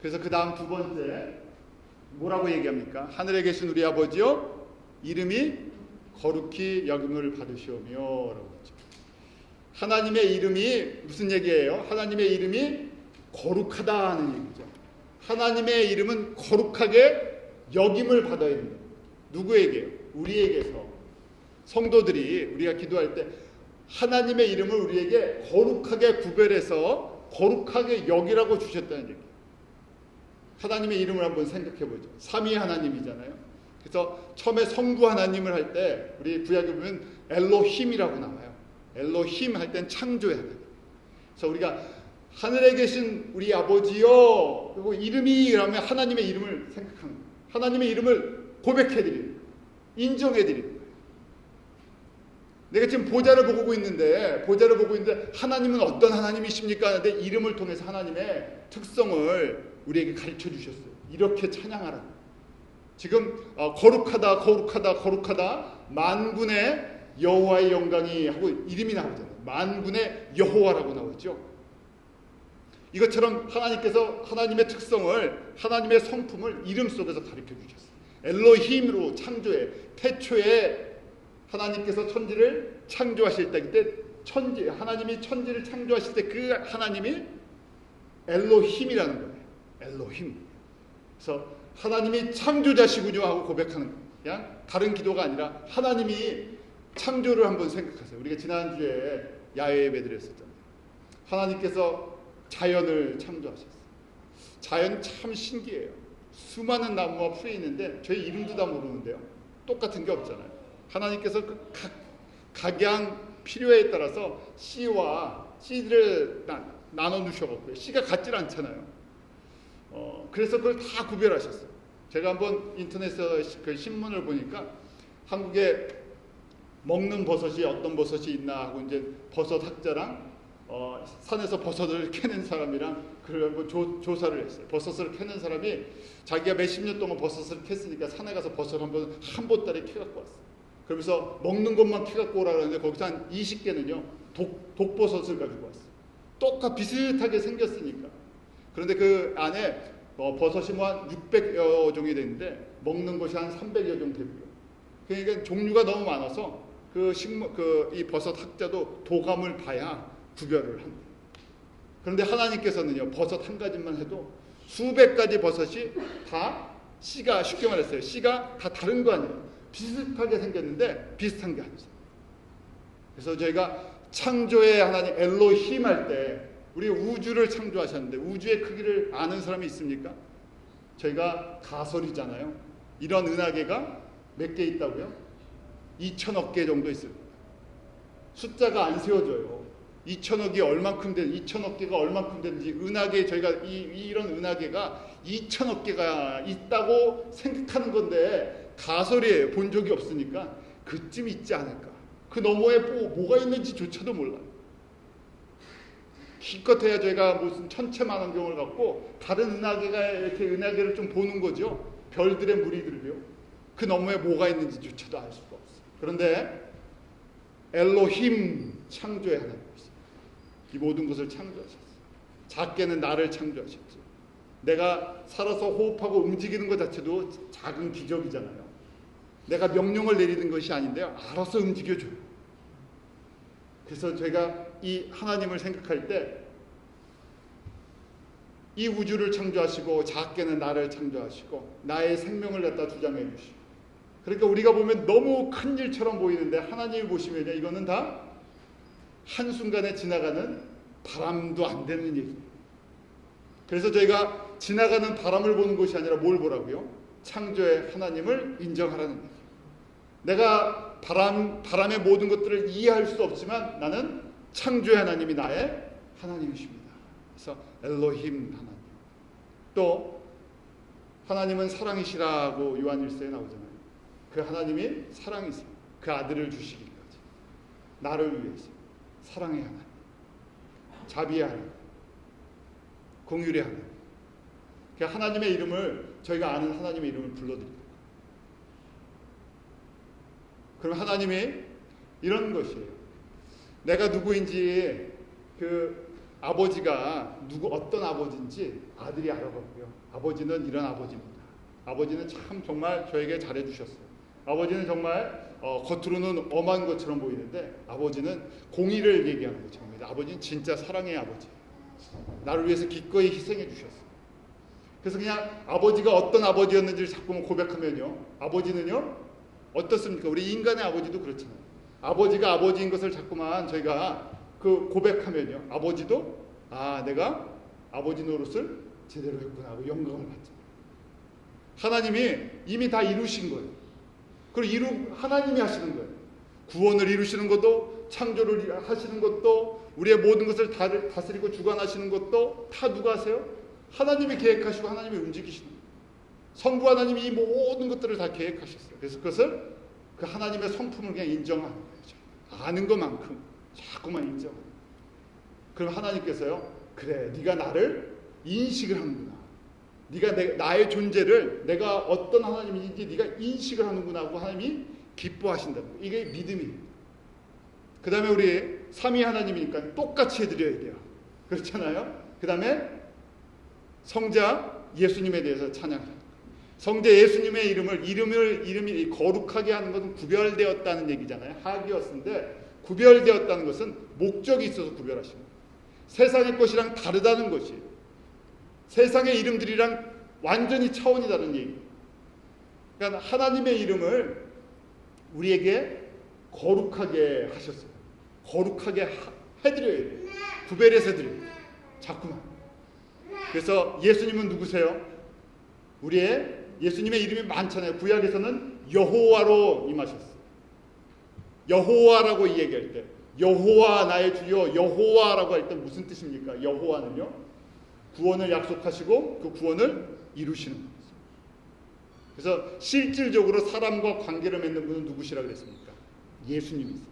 [SPEAKER 1] 그래서 그 다음 두 번째 뭐라고 얘기합니까? 하늘에 계신 우리 아버지여, 이름이 거룩히 여김을 받으시오며 라고 했죠. 하나님의 이름이 무슨 얘기예요? 하나님의 이름이 거룩하다는 얘기죠. 하나님의 이름은 거룩하게 여김을 받아야 됩니다. 누구에게요? 우리에게서. 성도들이 우리가 기도할 때 하나님의 이름을 우리에게 거룩하게 구별해서 거룩하게 여기라고 주셨다는 얘기예요. 하나님의 이름을 한번 생각해 보죠. 삼위 하나님이잖아요. 그래서 처음에 성부 하나님을 할 때 우리 구약에 보면 엘로힘이라고 나와요. 엘로힘 할 땐 창조의 하나님. 그래서 우리가 하늘에 계신 우리 아버지요, 그리고 이름이 그러면 하나님의 이름을 생각하는 거예요. 하나님의 이름을 고백해드리는 거예요. 인정해드리는 거예요. 내가 지금 보좌를 보고 있는데 하나님은 어떤 하나님이십니까? 내 이름을 통해서 하나님의 특성을 우리에게 가르쳐 주셨어요. 이렇게 찬양하라. 지금 거룩하다 만군의 여호와의 영광이 하고 이름이 나오잖아요. 만군의 여호와라고 나오죠. 이것처럼 하나님께서 하나님의 특성을, 하나님의 성품을 이름 속에서 가르쳐 주셨어요. 엘로힘으로 창조해 태초에 하나님께서 천지를 창조하실 때, 그때 하나님이 천지를 창조하실 때 그 하나님이 엘로힘이라는 거예요. 엘로힘. 그래서 하나님이 창조자시군요 하고 고백하는 거예요. 그냥 다른 기도가 아니라 하나님이 창조를 한번 생각하세요. 우리가 지난주에 야외 예배 드렸었잖아요. 하나님께서 자연을 창조하셨어요. 자연 참 신기해요. 수많은 나무와 풀이 있는데 저희 이름도 다 모르는데요. 똑같은 게 없잖아요. 하나님께서 그 각양 필요에 따라서 씨들을 나눠 놓으셔갖고요. 씨가 같질 않잖아요. 그래서 그걸 다 구별하셨어요. 제가 한번 인터넷에서 그 신문을 보니까 한국에 먹는 버섯이 어떤 버섯이 있나 하고 이제 버섯 학자랑 산에서 버섯을 캐는 사람이랑 그걸 한번 조사를 했어요. 버섯을 캐는 사람이 자기가 몇십 년 동안 버섯을 캤으니까 산에 가서 버섯 한 보따리 캐갖고 왔어요. 그러면서 먹는 것만 캐갖고 오라 그러는데 거기서 한 20개는요 독버섯을 가지고 왔어요. 비슷하게 생겼으니까. 그런데 그 안에 버섯이 뭐 한 600여 종이 되는데 먹는 것이 한 300여 종 되고요. 그러니까 종류가 너무 많아서 이 버섯 학자도 도감을 봐야 구별을 합니다. 그런데 하나님께서는요 버섯 한 가지만 해도 수백 가지 버섯이 다 씨가, 쉽게 말했어요, 씨가 다 다른 거 아니에요. 비슷하게 생겼는데 비슷한 게 아니죠. 그래서 저희가 창조의 하나님 엘로힘 할 때 우리 우주를 창조하셨는데 우주의 크기를 아는 사람이 있습니까? 저희가 가설이잖아요. 이런 은하계가 몇 개 있다고요? 2천억 개 정도 있어요. 숫자가 안 세워져요. 2천억 개가 얼만큼 되는지 은하계, 저희가 이런 은하계가 2천억 개가 있다고 생각하는 건데 가설이에요. 본 적이 없으니까 그쯤 있지 않을까. 그 너머에 뭐가 있는지조차도 몰라요. 기껏해야 저희가 무슨 천체만원경을 갖고 다른 은하계가 이렇게 은하계를 좀 보는 거죠. 별들의 무리들을요. 그 너머에 뭐가 있는지조차도 알 수가 없어요. 그런데 엘로힘, 창조의 하나님이시죠. 이 모든 것을 창조하셨어요. 작게는 나를 창조하셨죠. 내가 살아서 호흡하고 움직이는 것 자체도 작은 기적이잖아요. 내가 명령을 내리는 것이 아닌데요, 알아서 움직여줘요. 그래서 제가 이 하나님을 생각할 때 이 우주를 창조하시고 작게는 나를 창조하시고 나의 생명을 갖다 주장해 주시고, 그러니까 우리가 보면 너무 큰 일처럼 보이는데 하나님이 보시면요 이거는 다 한순간에 지나가는 바람도 안 되는 얘기예요. 그래서 저희가 지나가는 바람을 보는 것이 아니라 뭘 보라고요? 창조의 하나님을 인정하라는 얘기예요. 내가 바람의 모든 것들을 이해할 수 없지만 나는 창조의 하나님이 나의 하나님이십니다. 그래서 엘로힘 하나님. 또 하나님은 사랑이시라고 요한일서에 나오잖아요. 그 하나님이 사랑이세요. 그 아들을 주시기까지 나를 위해서. 사랑의 하나님, 자비의 하나님, 공율의 하나님. 그 하나님의 이름을, 저희가 아는 하나님의 이름을 불러드립니다. 그럼 하나님이 이런 것이에요. 내가 누구인지 그 아버지가 어떤 아버지인지 아들이 알아봤고요. 아버지는 이런 아버지입니다. 아버지는 참 정말 저에게 잘해주셨어요. 아버지는 정말 겉으로는 엄한 것처럼 보이는데 아버지는 공의를 얘기하는 것처럼 보입니다. 아버지는 진짜 사랑의 아버지예요. 나를 위해서 기꺼이 희생해 주셨어요. 그래서 그냥 아버지가 어떤 아버지였는지를 자꾸 고백하면요, 아버지는요 어떻습니까? 우리 인간의 아버지도 그렇잖아요. 아버지가 아버지인 것을 자꾸만 저희가 그 고백하면요, 아버지도 내가 아버지 노릇을 제대로 했구나 하고 영광을 받잖아요. 하나님이 이미 다 이루신 거예요. 그리고 하나님이 하시는 거예요. 구원을 이루시는 것도, 창조를 하시는 것도, 우리의 모든 것을 다스리고 주관하시는 것도 다 누가 하세요? 하나님이 계획하시고 하나님이 움직이시는 거예요. 성부 하나님이 이 모든 것들을 다 계획하셨어요. 그래서 그것을 그 하나님의 성품을 그냥 인정하는 거예요. 아는 것만큼 자꾸만 인정하는 거예요. 그럼 하나님께서요, 그래, 네가 나를 인식을 하는구나. 네가 나의 존재를, 내가 어떤 하나님인지 네가 인식을 하는구나 하고 하나님이 기뻐하신다고. 이게 믿음입니다. 그 다음에 우리 삼위 하나님이니까 똑같이 해드려야 돼요. 그렇잖아요. 그 다음에 성자 예수님에 대해서 찬양합니다. 성자 예수님의 이름이 거룩하게 하는 것은 구별되었다는 얘기잖아요. 하기였는데 구별되었다는 것은 목적이 있어서 구별하신 거예요. 세상의 것이랑 다르다는 것이에요. 세상의 이름들이랑 완전히 차원이 다른 얘기예요. 그러니까 하나님의 이름을 우리에게 거룩하게 하셨어요. 거룩하게 해드려야 돼요. 구별해서 해드려야 돼요. 자꾸만. 그래서 예수님은 누구세요? 예수님의 이름이 많잖아요. 구약에서는 여호와로 임하셨어요. 여호와라고 얘기할 때, 여호와 나의 주여, 여호와라고 할 때 무슨 뜻입니까? 여호와는요, 구원을 약속하시고 그 구원을 이루시는 분이죠. 그래서 실질적으로 사람과 관계를 맺는 분은 누구시라고 그랬습니까? 예수님이세요.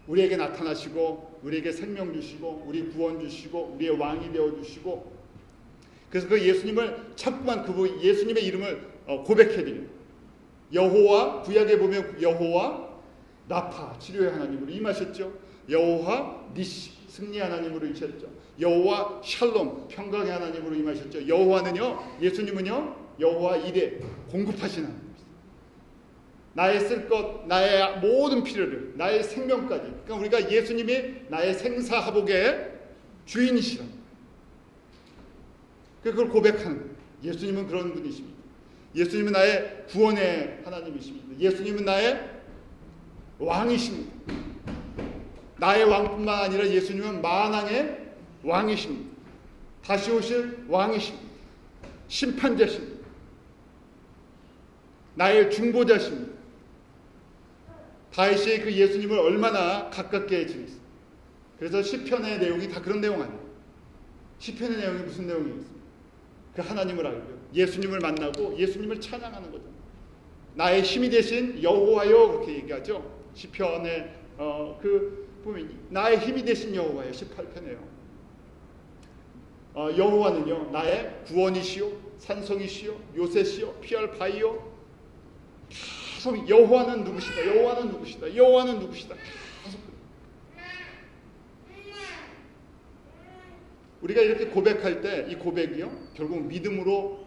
[SPEAKER 1] 우리에게 나타나시고 우리에게 생명 주시고 우리 구원 주시고 우리의 왕이 되어 주시고, 그래서 그 예수님을 자꾸만 예수님의 이름을 고백해 드려요. 여호와, 구약에 보면 여호와 나파, 치료의 하나님으로 임하셨죠. 여호와 니시, 승리 하나님으로 임하셨죠. 여호와 샬롬, 평강의 하나님으로 임하셨죠. 여호와는요, 예수님은요, 여호와 이레, 공급하시는 하나님이세요. 나의 쓸 것, 나의 모든 필요를, 나의 생명까지. 그러니까 우리가 예수님이 나의 생사하복의 주인이시라. 그걸 고백하는 거예요. 예수님은 그런 분이십니다. 예수님은 나의 구원의 하나님이십니다. 예수님은 나의 왕이십니다. 나의 왕뿐만 아니라 예수님은 만왕의 왕이십니다. 다시 오실 왕이십니다. 심판자십니다. 나의 중보자십니다. 다윗이 그 예수님을 얼마나 가깝게 지냈습니까? 그래서 시편의 내용이 다 그런 내용 아니에요. 시편의 내용이 무슨 내용이었습니까? 그 하나님을 알고 예수님을 만나고 예수님을 찬양하는 거죠. 나의 힘이 되신 여호와여, 그렇게 얘기하죠. 시편에 보면 나의 힘이 되신 여호와여, 18편에요. 여호와는요, 나의 구원이시요, 산성이시요, 요새시요, 피할 바위요. 계속 여호와는 누구시다, 여호와는 누구시다, 여호와는 누구시다. 계속 우리가 이렇게 고백할 때 이 고백이요, 결국 믿음으로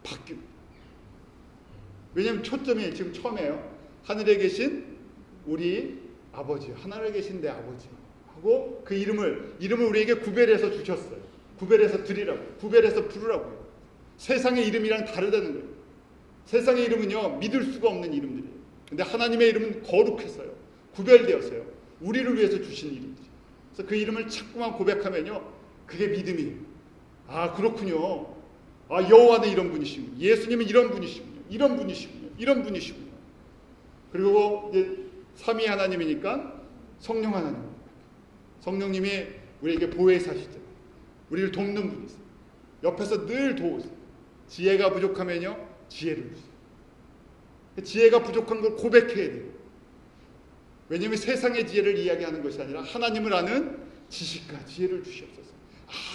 [SPEAKER 1] 바뀝니다. 왜냐하면 초점이 지금 처음에요. 하늘에 계신 우리 아버지, 하늘에 계신 내 아버지 하고 그 이름을 우리에게 구별해서 주셨어요. 구별해서 드리라고, 구별해서 부르라고요. 세상의 이름이랑 다르다는 거예요. 세상의 이름은요, 믿을 수가 없는 이름들이에요. 근데 하나님의 이름은 거룩했어요. 구별되었어요. 우리를 위해서 주신 이름들이에요. 그래서 그 이름을 자꾸만 고백하면요, 그게 믿음이에요. 아, 그렇군요. 아, 여호와는 이런 분이시군요. 예수님은 이런 분이시군요. 이런 분이시군요. 이런 분이시군요. 그리고 이제 삼위 하나님이니까 성령 하나님. 성령님이 우리에게 보혜사시죠. 우리를 돕는 분이세요. 옆에서 늘 도우세요. 지혜가 부족하면요, 지혜를 주세요. 지혜가 부족한 걸 고백해야 돼요. 왜냐하면 세상의 지혜를 이야기하는 것이 아니라 하나님을 아는 지식과 지혜를 주시옵소서.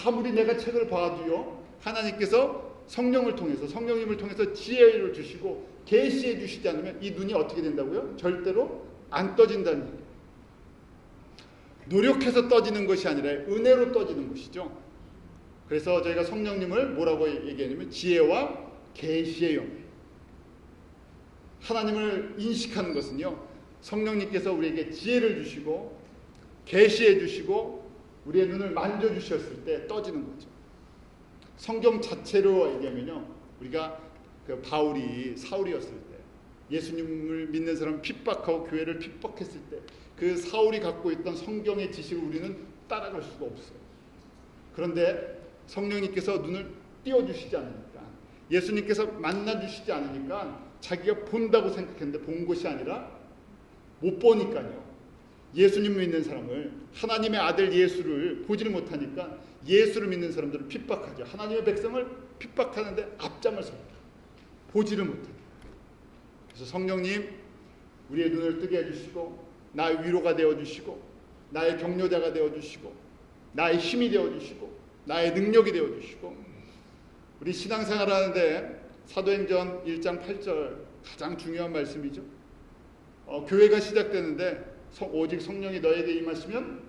[SPEAKER 1] 아무리 내가 책을 봐도요, 하나님께서 성령님을 통해서 지혜를 주시고 계시해 주시지 않으면 이 눈이 어떻게 된다고요? 절대로 안 떠진다는 얘기예요. 노력해서 떠지는 것이 아니라 은혜로 떠지는 것이죠. 그래서 저희가 성령님을 뭐라고 얘기하냐면 지혜와 계시의 영이에요. 하나님을 인식하는 것은요, 성령님께서 우리에게 지혜를 주시고 계시해 주시고 우리의 눈을 만져주셨을 때 떠지는 거죠. 성경 자체로 얘기하면요, 우리가 그 사울이었을 때, 예수님을 믿는 사람 핍박하고 교회를 핍박했을 때 그 사울이 갖고 있던 성경의 지식을 우리는 따라갈 수가 없어요. 그런데 성령님께서 눈을 띄워주시지 않으니까, 예수님께서 만나주시지 않으니까 자기가 본다고 생각했는데 본 것이 아니라 못 보니까요, 예수님 믿는 사람을, 하나님의 아들 예수를 보지를 못하니까 예수를 믿는 사람들을 핍박하죠. 하나님의 백성을 핍박하는데 앞장을 섭니다. 보지를 못해요. 그래서 성령님, 우리의 눈을 뜨게 해주시고 나의 위로가 되어주시고 나의 격려자가 되어주시고 나의 힘이 되어주시고 나의 능력이 되어주시고, 우리 신앙생활 하는데 사도행전 1장 8절 가장 중요한 말씀이죠. 교회가 시작되는데 오직 성령이 너에게 임하시면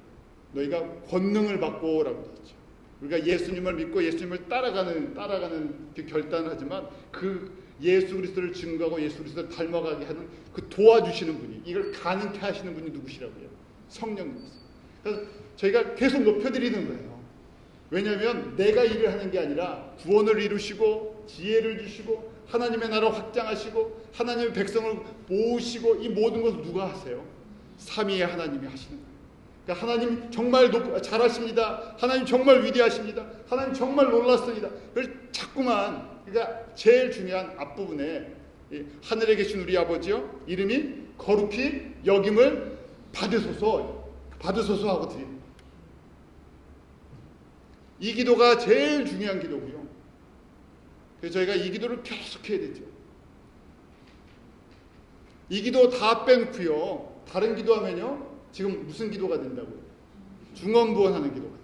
[SPEAKER 1] 너희가 권능을 받고 라고 되어 있죠. 우리가 예수님을 믿고 예수님을 따라가는 그 결단을 하지만 그 예수 그리스도를 증거하고 예수 그리스도를 닮아가게 하는 그 도와주시는 분이, 이걸 가능케 하시는 분이 누구시라고요? 성령님이세요. 그래서 저희가 계속 높여드리는 거예요. 왜냐하면 내가 일을 하는 게 아니라 구원을 이루시고 지혜를 주시고 하나님의 나라 확장하시고 하나님의 백성을 모으시고 이 모든 것을 누가 하세요? 삼위의 하나님이 하시는 거예요. 그러니까 하나님 정말 잘하십니다. 하나님 정말 위대하십니다. 하나님 정말 놀랐습니다. 그걸 자꾸만, 그러니까 제일 중요한 앞부분에 하늘에 계신 우리 아버지요 이름이 거룩히 여김을 받으소서 하고 드립니다. 이 기도가 제일 중요한 기도고요. 그래서 저희가 이 기도를 계속 해야 되죠. 이 기도 다 빼놓고요, 다른 기도하면요 지금 무슨 기도가 된다고요? 중언부언하는 기도가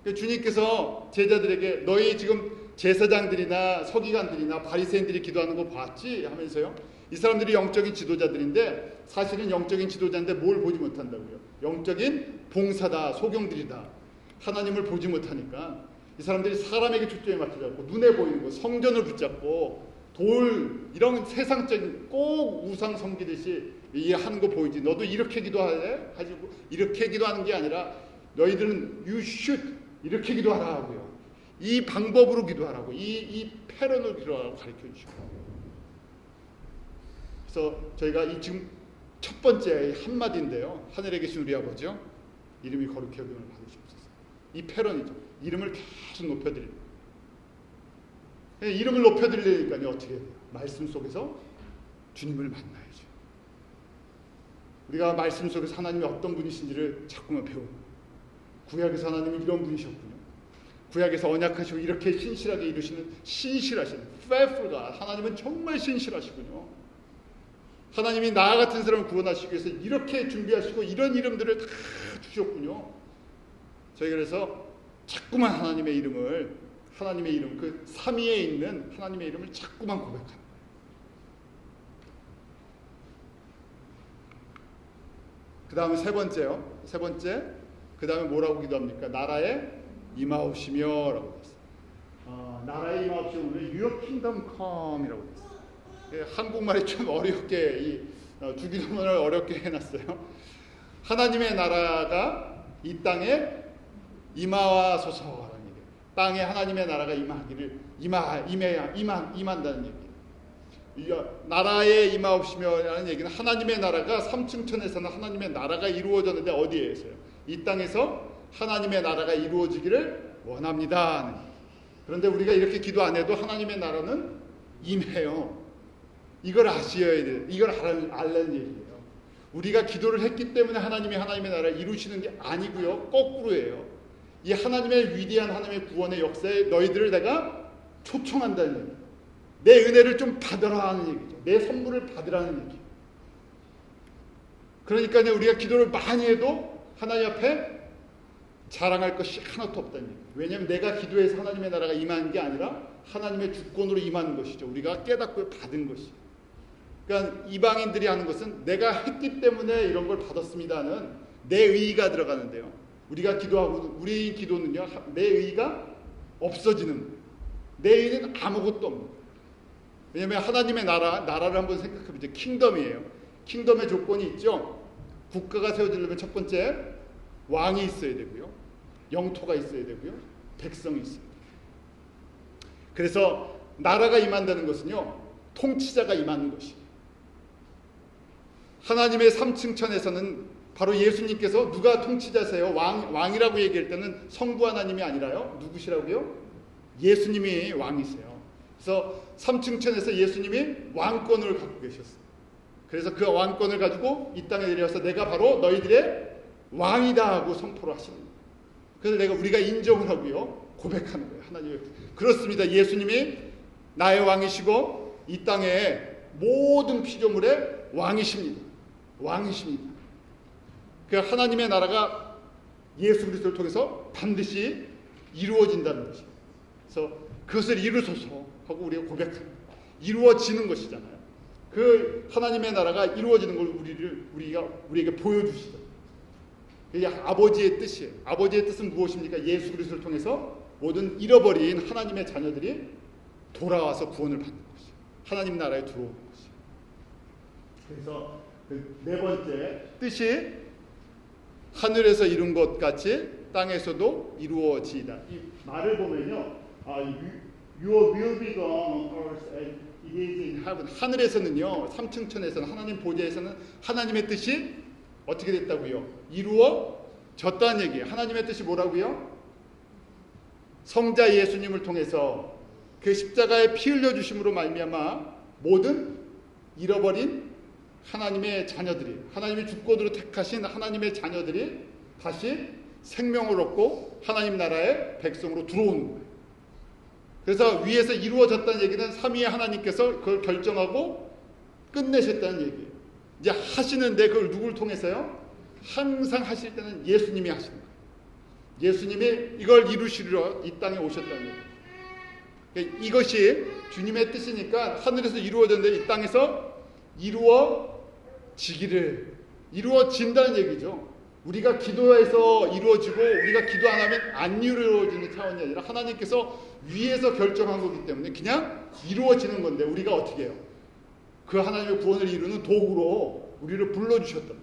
[SPEAKER 1] 됩니다. 주님께서 제자들에게 너희 지금 제사장들이나 서기관들이나 바리새인들이 기도하는 거 봤지? 하면서요, 이 사람들이 영적인 지도자들인데 사실은 영적인 지도자인데 뭘 보지 못한다고요? 영적인 봉사다, 소경들이다. 하나님을 보지 못하니까 이 사람들이 사람에게 초점에 맞춰잡고 눈에 보이는 거, 성전을 붙잡고 돌, 이런 세상적인 꼭 우상 섬기듯이 하는 거 보이지? 너도 이렇게 기도할래? 하시고 이렇게 기도하는 게 아니라 너희들은 you should 이렇게 기도하라 하고요. 이 방법으로 기도하라고, 이 패런으로 기도하라고 가르쳐 주시고. 그래서 저희가 이 지금 첫 번째 한마디인데요, 하늘에 계신 우리 아버지요 이름이 거룩히 여김을 받으시옵소서. 이 패런이죠. 이름을 계속 높여드립니다. 이름을 높여드리려니까요 어떻게 해야 돼요? 말씀 속에서 주님을 만나야죠. 우리가 말씀 속에서 하나님이 어떤 분이신지를 자꾸만 배우는 거예요. 구약에서 하나님이 이런 분이셨군요. 구약에서 언약하시고 이렇게 신실하게 이루시는 신실하신 faithful God, 하나님은 정말 신실하시군요. 하나님이 나 같은 사람을 구원하시기 위해서 이렇게 준비하시고 이런 이름들을 다 주셨군요. 저희 그래서 자꾸만 하나님의 이름, 그 삼위에 있는 하나님의 이름을 자꾸만 고백하는 거예요. 그 다음에 세 번째, 그 다음에 뭐라고 기도합니까? 나라에 임하옵시며 라고 했어요. 나라에 임하옵시며 Your kingdom come 이라고 했어요. 한국말이 좀 어렵게, 주기도문을 어렵게 해놨어요. 하나님의 나라가 이 땅에 임하소서라는 얘기예요. 땅에 하나님의 나라가 임한다는 얘기예요. 나라에 임하옵시며라는 얘기는 하나님의 나라가 삼층천에서는 하나님의 나라가 이루어졌는데 어디에서요? 이 땅에서 하나님의 나라가 이루어지기를 원합니다. 그런데 우리가 이렇게 기도 안 해도 하나님의 나라는 임해요. 이걸 아셔야 돼요. 이걸 알라는 얘기예요. 우리가 기도를 했기 때문에 하나님의 나라를 이루시는 게 아니고요, 거꾸로예요. 이 하나님의 위대한 하나님의 구원의 역사에 너희들을 내가 초청한다는 얘기예요. 내 은혜를 좀 받으라 하는 얘기죠. 내 선물을 받으라는 얘기예요. 그러니까 우리가 기도를 많이 해도 하나님 앞에 자랑할 것이 하나도 없다는 얘기예요. 왜냐하면 내가 기도해서 하나님의 나라가 임하는 게 아니라 하나님의 주권으로 임하는 것이죠. 우리가 깨닫고 받은 것이죠. 그러니까 이방인들이 하는 것은 내가 했기 때문에 이런 걸 받았습니다는 내 의의가 들어가는데요. 우리가 기도하고 우리 기도는요, 내 의의가 없어지는 거예요. 내 의의는 아무것도 없는 거예요. 왜냐하면 하나님의 나라를 한번 생각해보죠. 킹덤이에요. 킹덤의 조건이 있죠. 국가가 세워지려면 첫 번째 왕이 있어야 되고요, 영토가 있어야 되고요, 백성이 있어야 돼요. 그래서 나라가 임한다는 것은요, 통치자가 임하는 것이에요. 하나님의 삼층천에서는 바로 예수님께서 누가 통치자세요? 왕이라고 얘기할 때는 성부 하나님이 아니라요, 누구시라고요? 예수님이 왕이세요. 그래서 삼층천에서 예수님이 왕권을 갖고 계셨어요. 그래서 그 왕권을 가지고 이 땅에 내려와서 내가 바로 너희들의 왕이다 하고 선포를 하시는 거예요. 그래서 우리가 인정을 하고요, 고백하는 거예요. 하나님, 그렇습니다. 예수님이 나의 왕이시고 이 땅의 모든 피조물의 왕이십니다. 그 하나님의 나라가 예수 그리스도를 통해서 반드시 이루어진다는 것이에요. 그래서 그것을 이루소서 하고 우리가 고백하는 거예요. 이루어지는 것이잖아요. 그 하나님의 나라가 이루어지는 걸 우리에게 보여주시죠. 이게 아버지의 뜻이에요. 아버지의 뜻은 무엇입니까? 예수 그리스도를 통해서 모든 잃어버린 하나님의 자녀들이 돌아와서 구원을 받는 것이에요. 하나님 나라에 들어오는 것이에요. 그래서 그 네 번째 뜻이 하늘에서 이룬 것 같이 땅에서도 이루어지이다. 이 말을 보면요, Your will be done on earth as it is in heaven. 하늘에서는요, 삼층천에서는 하나님 보좌에서는 하나님의 뜻이 어떻게 됐다고요? 이루어졌다는 얘기예요. 하나님의 뜻이 뭐라고요? 성자 예수님을 통해서 그 십자가에 피 흘려 주심으로 말미암아 모든 잃어버린 하나님의 자녀들이, 하나님이 주권으로 택하신 하나님의 자녀들이 다시 생명을 얻고 하나님 나라의 백성으로 들어오는 거예요. 그래서 위에서 이루어졌다는 얘기는 삼위의 하나님께서 그걸 결정하고 끝내셨다는 얘기예요. 이제 하시는데 그걸 누굴 통해서요? 항상 하실 때는 예수님이 하시는 거예요. 예수님이 이걸 이루시려 이 땅에 오셨다는 얘기예요. 이것이 주님의 뜻이니까 하늘에서 이루어졌는데 이 땅에서 이루어진다는 얘기죠. 우리가 기도해서 이루어지고 우리가 기도 안 하면 안 이루어지는 차원이 아니라 하나님께서 위에서 결정한 거기 때문에 그냥 이루어지는 건데 우리가 어떻게 해요? 그 하나님의 구원을 이루는 도구로 우리를 불러주셨다.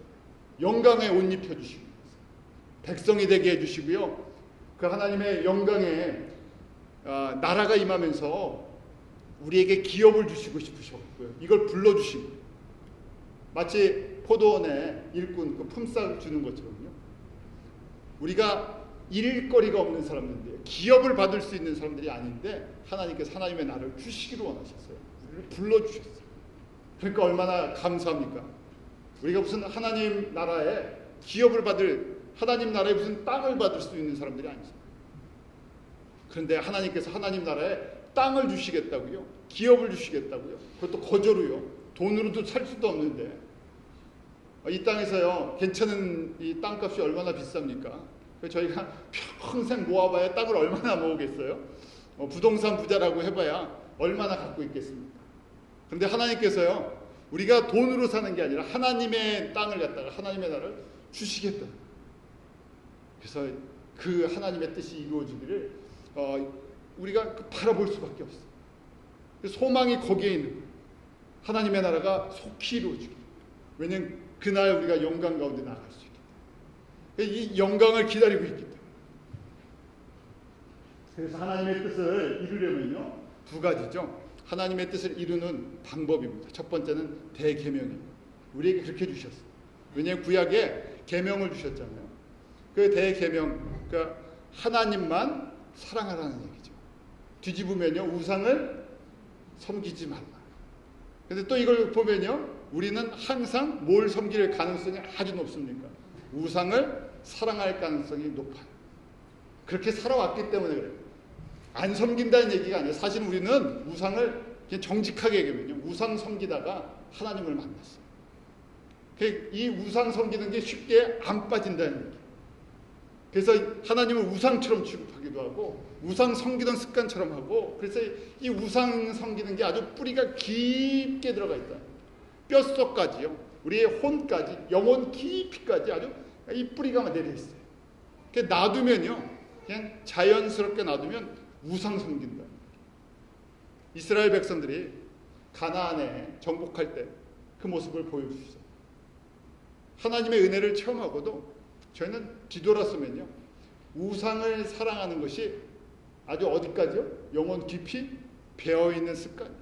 [SPEAKER 1] 영광에 옷 입혀주시고 백성이 되게 해주시고요. 그 하나님의 영광에 나라가 임하면서 우리에게 기업을 주시고 싶으셨고요. 이걸 불러주시고 마치 포도원에 일꾼 그 품삯 주는 것처럼요. 우리가 일거리가 없는 사람들인데 기업을 받을 수 있는 사람들이 아닌데 하나님께서 하나님의 나라를 주시기를 원하셨어요. 우리를 불러주셨어요. 그러니까 얼마나 감사합니까? 우리가 무슨 하나님 나라에 기업을 받을, 하나님 나라에 무슨 땅을 받을 수 있는 사람들이 아니죠. 그런데 하나님께서 하나님 나라에 땅을 주시겠다고요. 기업을 주시겠다고요. 그것도 거저로요. 돈으로도 살 수도 없는데 이 땅에서요 괜찮은 이 땅값이 얼마나 비쌉니까? 저희가 평생 모아봐야 땅을 얼마나 모으겠어요? 부동산 부자라고 해봐야 얼마나 갖고 있겠습니까? 그런데 하나님께서요 우리가 돈으로 사는 게 아니라 하나님의 땅을 갖다가 하나님의 나라를 주시겠다. 그래서 그 하나님의 뜻이 이루어지기를 우리가 바라볼 수밖에 없어요. 소망이 거기에 있는 거예요. 하나님의 나라가 속히 이루어지기. 왜냐하면 그날 우리가 영광 가운데 나갈 수 있기 때문에. 이 영광을 기다리고 있기 때문에. 그래서 하나님의 뜻을 이루려면요 두 가지죠. 하나님의 뜻을 이루는 방법입니다. 첫 번째는 대계명입니다. 우리에게 그렇게 주셨어요. 왜냐하면 구약에 계명을 주셨잖아요. 그 대계명, 그러니까 하나님만 사랑하라는 얘기죠. 뒤집으면요 우상을 섬기지 말라. 근데 또 이걸 보면요 우리는 항상 뭘 섬길 가능성이 아주 높습니까? 우상을 사랑할 가능성이 높아요. 그렇게 살아왔기 때문에 그래요. 안 섬긴다는 얘기가 아니에요. 사실 우리는 우상을 그냥 정직하게 얘기하면요 우상 섬기다가 하나님을 만났어요. 이 우상 섬기는 게 쉽게 안 빠진다는 얘기예요. 그래서 하나님을 우상처럼 취급하기도 하고 우상 섬기던 습관처럼 하고, 그래서 이 우상 섬기는 게 아주 뿌리가 깊게 들어가 있다. 뼛속까지요, 우리의 혼까지, 영혼 깊이까지 아주 이 뿌리가 내려 있어요. 놔두면요 그냥 자연스럽게 놔두면 우상 섬긴다. 이스라엘 백성들이 가나안에 정복할 때 그 모습을 보여주셨어요. 하나님의 은혜를 체험하고도 저희는 뒤돌았으면요 우상을 사랑하는 것이 아주 어디까지요? 영혼 깊이 배어있는 습관이에요.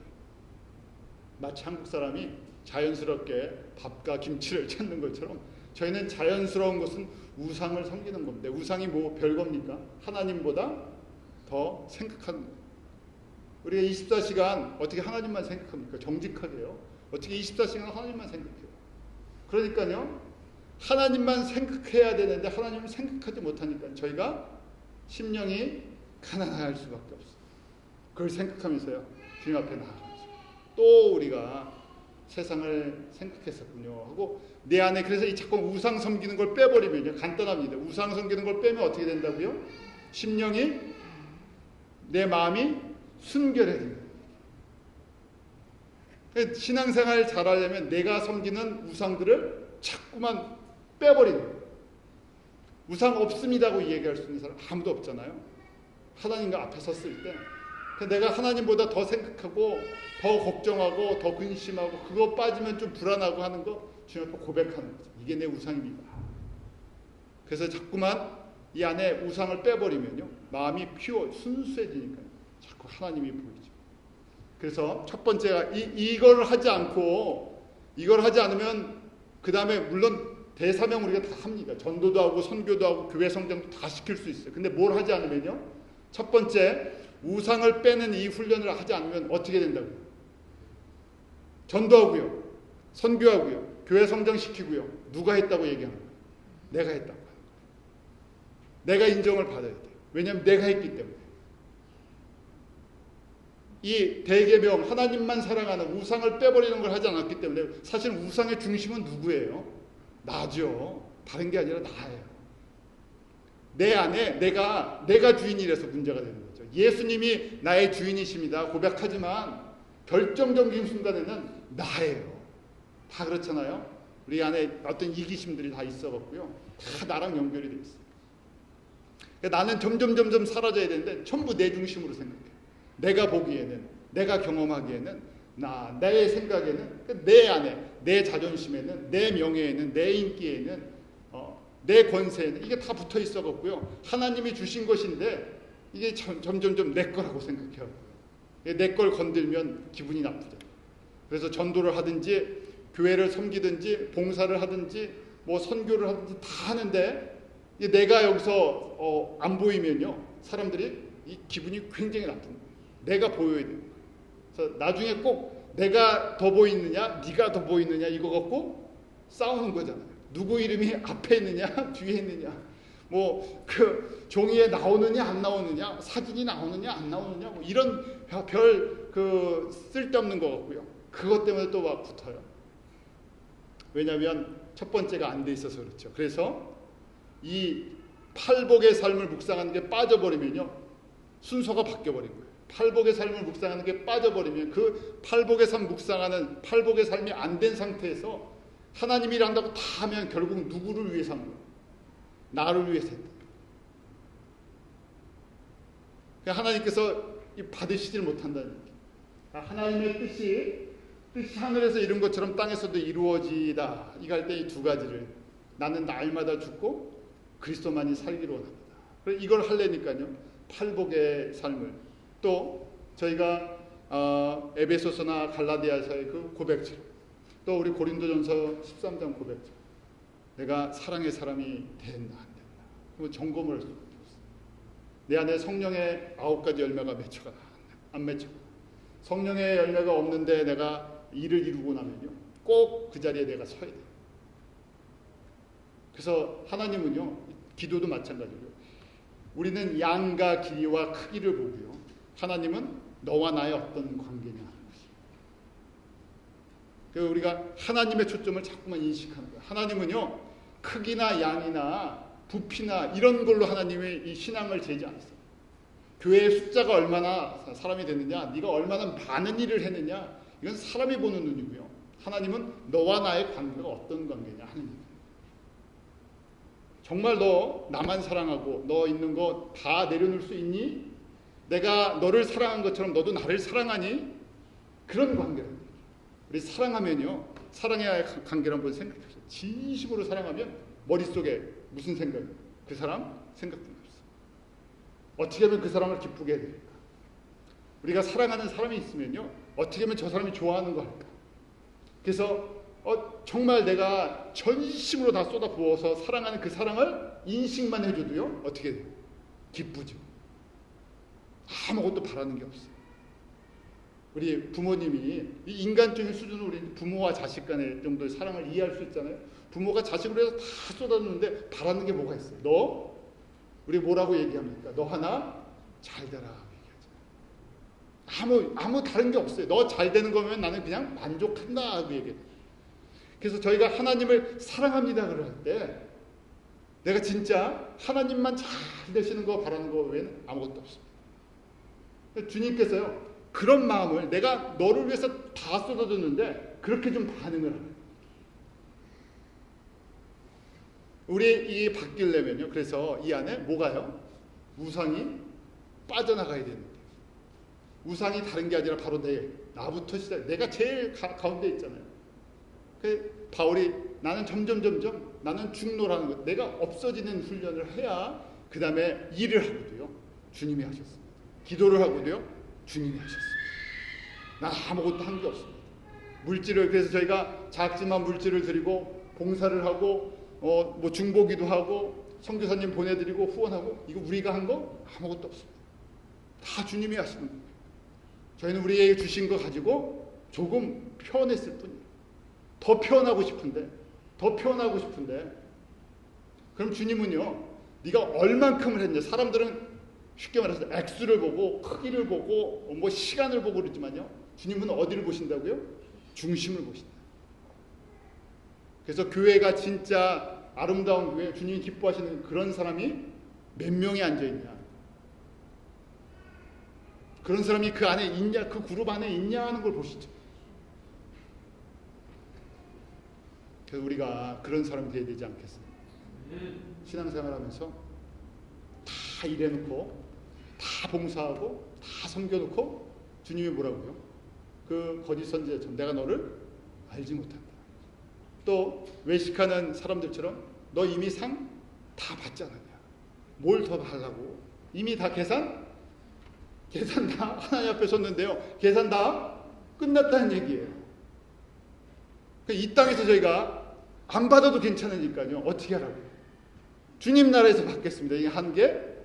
[SPEAKER 1] 마치 한국 사람이 자연스럽게 밥과 김치를 찾는 것처럼 저희는 자연스러운 것은 우상을 섬기는 겁니다. 우상이 뭐 별겁니까? 하나님보다 더 생각하는 거예요. 우리가 24시간 어떻게 하나님만 생각합니까? 정직하게요. 어떻게 24시간 하나님만 생각해요? 그러니까요 하나님만 생각해야 되는데 하나님을 생각하지 못하니까 저희가 심령이 가난할 수밖에 없어요. 그걸 생각하면서요 주님 앞에 나아가죠. 또 우리가 세상을 생각했었군요 하고 내 안에, 그래서 이 자꾸 우상 섬기는 걸 빼버리면요 간단합니다. 우상 섬기는 걸 빼면 어떻게 된다고요? 심령이, 내 마음이 순결해집니다. 신앙생활 잘하려면 내가 섬기는 우상들을 자꾸만 빼버리는 거예요. 우상 없습니다고 얘기할 수 있는 사람 아무도 없잖아요. 하나님과 앞에 섰을 때 내가 하나님보다 더 생각하고 더 걱정하고 더 근심하고 그거 빠지면 좀 불안하고 하는 거 주님 앞에 고백하는 거죠. 이게 내 우상입니다. 그래서 자꾸만 이 안에 우상을 빼버리면요 마음이 순수해지니까요 자꾸 하나님이 보이죠. 그래서 첫 번째가 이걸 하지 않으면 그 다음에 물론 대사명 우리가 다 합니다. 전도도 하고 선교도 하고 교회 성장도 다 시킬 수 있어요. 근데 뭘 하지 않으면요 첫 번째 우상을 빼는 이 훈련을 하지 않으면 어떻게 된다고요? 전도하고요 선교하고요 교회 성장시키고요 누가 했다고 얘기하는 거예요? 내가 했다고 하는 거예요. 내가 인정을 받아야 돼요. 왜냐하면 내가 했기 때문에. 이 대계명 하나님만 사랑하는 우상을 빼버리는 걸 하지 않았기 때문에 사실 우상의 중심은 누구예요? 나죠. 다른 게 아니라 나예요. 내 안에 내가 주인이라서 문제가 되는 거죠. 예수님이 나의 주인이십니다 고백하지만 결정적인 순간에는 나예요. 다 그렇잖아요. 우리 안에 어떤 이기심들이 다 있어갖고요 다 나랑 연결이 돼 있어요. 그러니까 나는 점점 사라져야 되는데 전부 내 중심으로 생각해. 내가 보기에는 내가 경험하기에는 내 생각에는 내 안에 내 자존심에는 내 명예에는 내 인기에는 내 권세에는 이게 다 붙어 있어갖고요 하나님이 주신 것인데 이게 점점 내 거라고 생각해요. 내 걸 건들면 기분이 나쁘죠. 그래서 전도를 하든지 교회를 섬기든지 봉사를 하든지 뭐 선교를 하든지 다 하는데 내가 여기서 안 보이면요 사람들이 이 기분이 굉장히 나쁜 거예요. 내가 보여야 돼요. 그래서 나중에 꼭 내가 더 보이느냐 네가 더 보이느냐 이거 갖고 싸우는 거잖아요. 누구 이름이 앞에 있느냐 뒤에 있느냐 뭐 그 종이에 나오느냐 안 나오느냐 사진이 나오느냐 안 나오느냐 뭐 이런 별 그 쓸데없는 거 같고요. 그것 때문에 또 막 붙어요. 왜냐하면 첫 번째가 안 돼 있어서 그렇죠. 그래서 이 팔복의 삶을 묵상하는 게 빠져버리면요 순서가 바뀌어버린 거예요. 팔복의 삶을 묵상하는 게 빠져버리면 그 팔복의 삶 묵상하는 팔복의 삶이 안 된 상태에서 하나님이 한다고 다 하면 결국 누구를 위해서 한 거예요? 나를 위해서 했다. 하나님께서 받으시질 못한다는 얘기예요. 하나님의 뜻이 하늘에서 이룬 것처럼 땅에서도 이루어지다. 이갈 때 이 두 가지를 나는 날마다 죽고 그리스도만이 살기로 원합니다. 그래서 이걸 하려니까요. 팔복의 삶을 또 저희가 에베소서나 갈라디아서의 그 고백처럼 또 우리 고린도전서 13장 고백처럼 내가 사랑의 사람이 된다 안 된다. 그러면 점검을 할 수 없어요. 내 안에 성령의 9가지 열매가 맺혀가 안 맺혀. 성령의 열매가 없는데 내가 일을 이루고 나면요. 꼭 그 자리에 내가 서야 돼요. 그래서 하나님은요. 기도도 마찬가지고요. 우리는 양과 길이와 크기를 보고요. 하나님은 너와 나의 어떤 관계냐 하는 것이에요. 그래서 우리가 하나님의 초점을 자꾸만 인식하는 거예요. 하나님은요. 크기나 양이나 부피나 이런 걸로 하나님의 이 신앙을 재지 않았어요. 교회의 숫자가 얼마나 사람이 됐느냐, 네가 얼마나 많은 일을 했느냐, 이건 사람이 보는 눈이고요. 하나님은 너와 나의 관계가 어떤 관계냐 하는 거예요. 정말 너 나만 사랑하고 너 있는 거 다 내려놓을 수 있니? 내가 너를 사랑한 것처럼 너도 나를 사랑하니? 그런 관계라는 거예요. 우리 사랑하면요. 사랑해야 할 관계를 한번 생각해보세요. 진심으로 사랑하면 머릿속에 무슨 생각이에요? 그 사람 생각뿐이 없어요. 어떻게 하면 그 사람을 기쁘게 해야 될까? 우리가 사랑하는 사람이 있으면요. 어떻게 하면 저 사람이 좋아하는 거 할까? 그래서 정말 내가 전심으로 다 쏟아 부어서 사랑하는 그 사랑을 인식만 해줘도요. 어떻게 돼요? 기쁘죠. 아무것도 바라는 게 없어요. 우리 부모님이 이 인간적인 수준으로 우리 부모와 자식 간의 정도의 사랑을 이해할 수 있잖아요. 부모가 자식으로 해서 다 쏟아주는데 바라는 게 뭐가 있어요? 너 우리 뭐라고 얘기합니까? 너 하나 잘 되라 얘기하죠. 아무 다른 게 없어요. 너 잘 되는 거면 나는 그냥 만족한다 하고 얘기해요. 그래서 저희가 하나님을 사랑합니다 그럴 때 내가 진짜 하나님만 잘 되시는 거 바라는 거 외에는 아무것도 없습니다. 주님께서요 그런 마음을 내가 너를 위해서 다 쏟아줬는데 그렇게 좀 반응을 하는 우리 이 바뀌려면요. 그래서 이 안에 뭐가요? 우상이 빠져나가야 되는데, 우상이 다른 게 아니라 바로 나부터 시작. 내가 제일 가운데 있잖아요. 그 바울이 나는 점점 나는 중노라는 것, 내가 없어지는 훈련을 해야 그 다음에 일을 하고도요 주님이 하셨습니다. 기도를 하고도요 주님이 하셨습니다. 난 아무것도 한 게 없습니다. 물질을, 그래서 저희가 작지만 물질을 드리고 봉사를 하고 뭐 중보기도 하고 선교사님 보내드리고 후원하고, 이거 우리가 한 거 아무것도 없습니다. 다 주님이 하시는 거예요. 저희는 우리에게 주신 거 가지고 조금 표현했을 뿐이에요. 더 표현하고 싶은데 그럼 주님은요, 네가 얼만큼을 했냐. 사람들은 쉽게 말해서 액수를 보고 크기를 보고 뭐 시간을 보고 그러지만요, 주님은 어디를 보신다고요? 중심을 보신다. 그래서 교회가 진짜 아름다운 교회, 주님이 기뻐하시는 그런 사람이 몇 명이 앉아있냐, 그런 사람이 그 안에 있냐, 그 그룹 안에 있냐 하는 걸 보시죠. 그래서 우리가 그런 사람이 되어야 되지 않겠습니까? 신앙생활하면서 다 일해놓고 다 봉사하고 다 섬겨놓고 주님이 뭐라고요? 그 거짓 선지자처럼 내가 너를 알지 못한다. 또 외식하는 사람들처럼 너 이미 상 다 받지 않았냐, 뭘 더 달라고, 이미 다 계산 다 하나님 앞에 섰는데요, 계산 다 끝났다는 얘기예요. 이 땅에서 저희가 안 받아도 괜찮으니까요, 어떻게 하라고요? 주님 나라에서 받겠습니다. 이게 한 게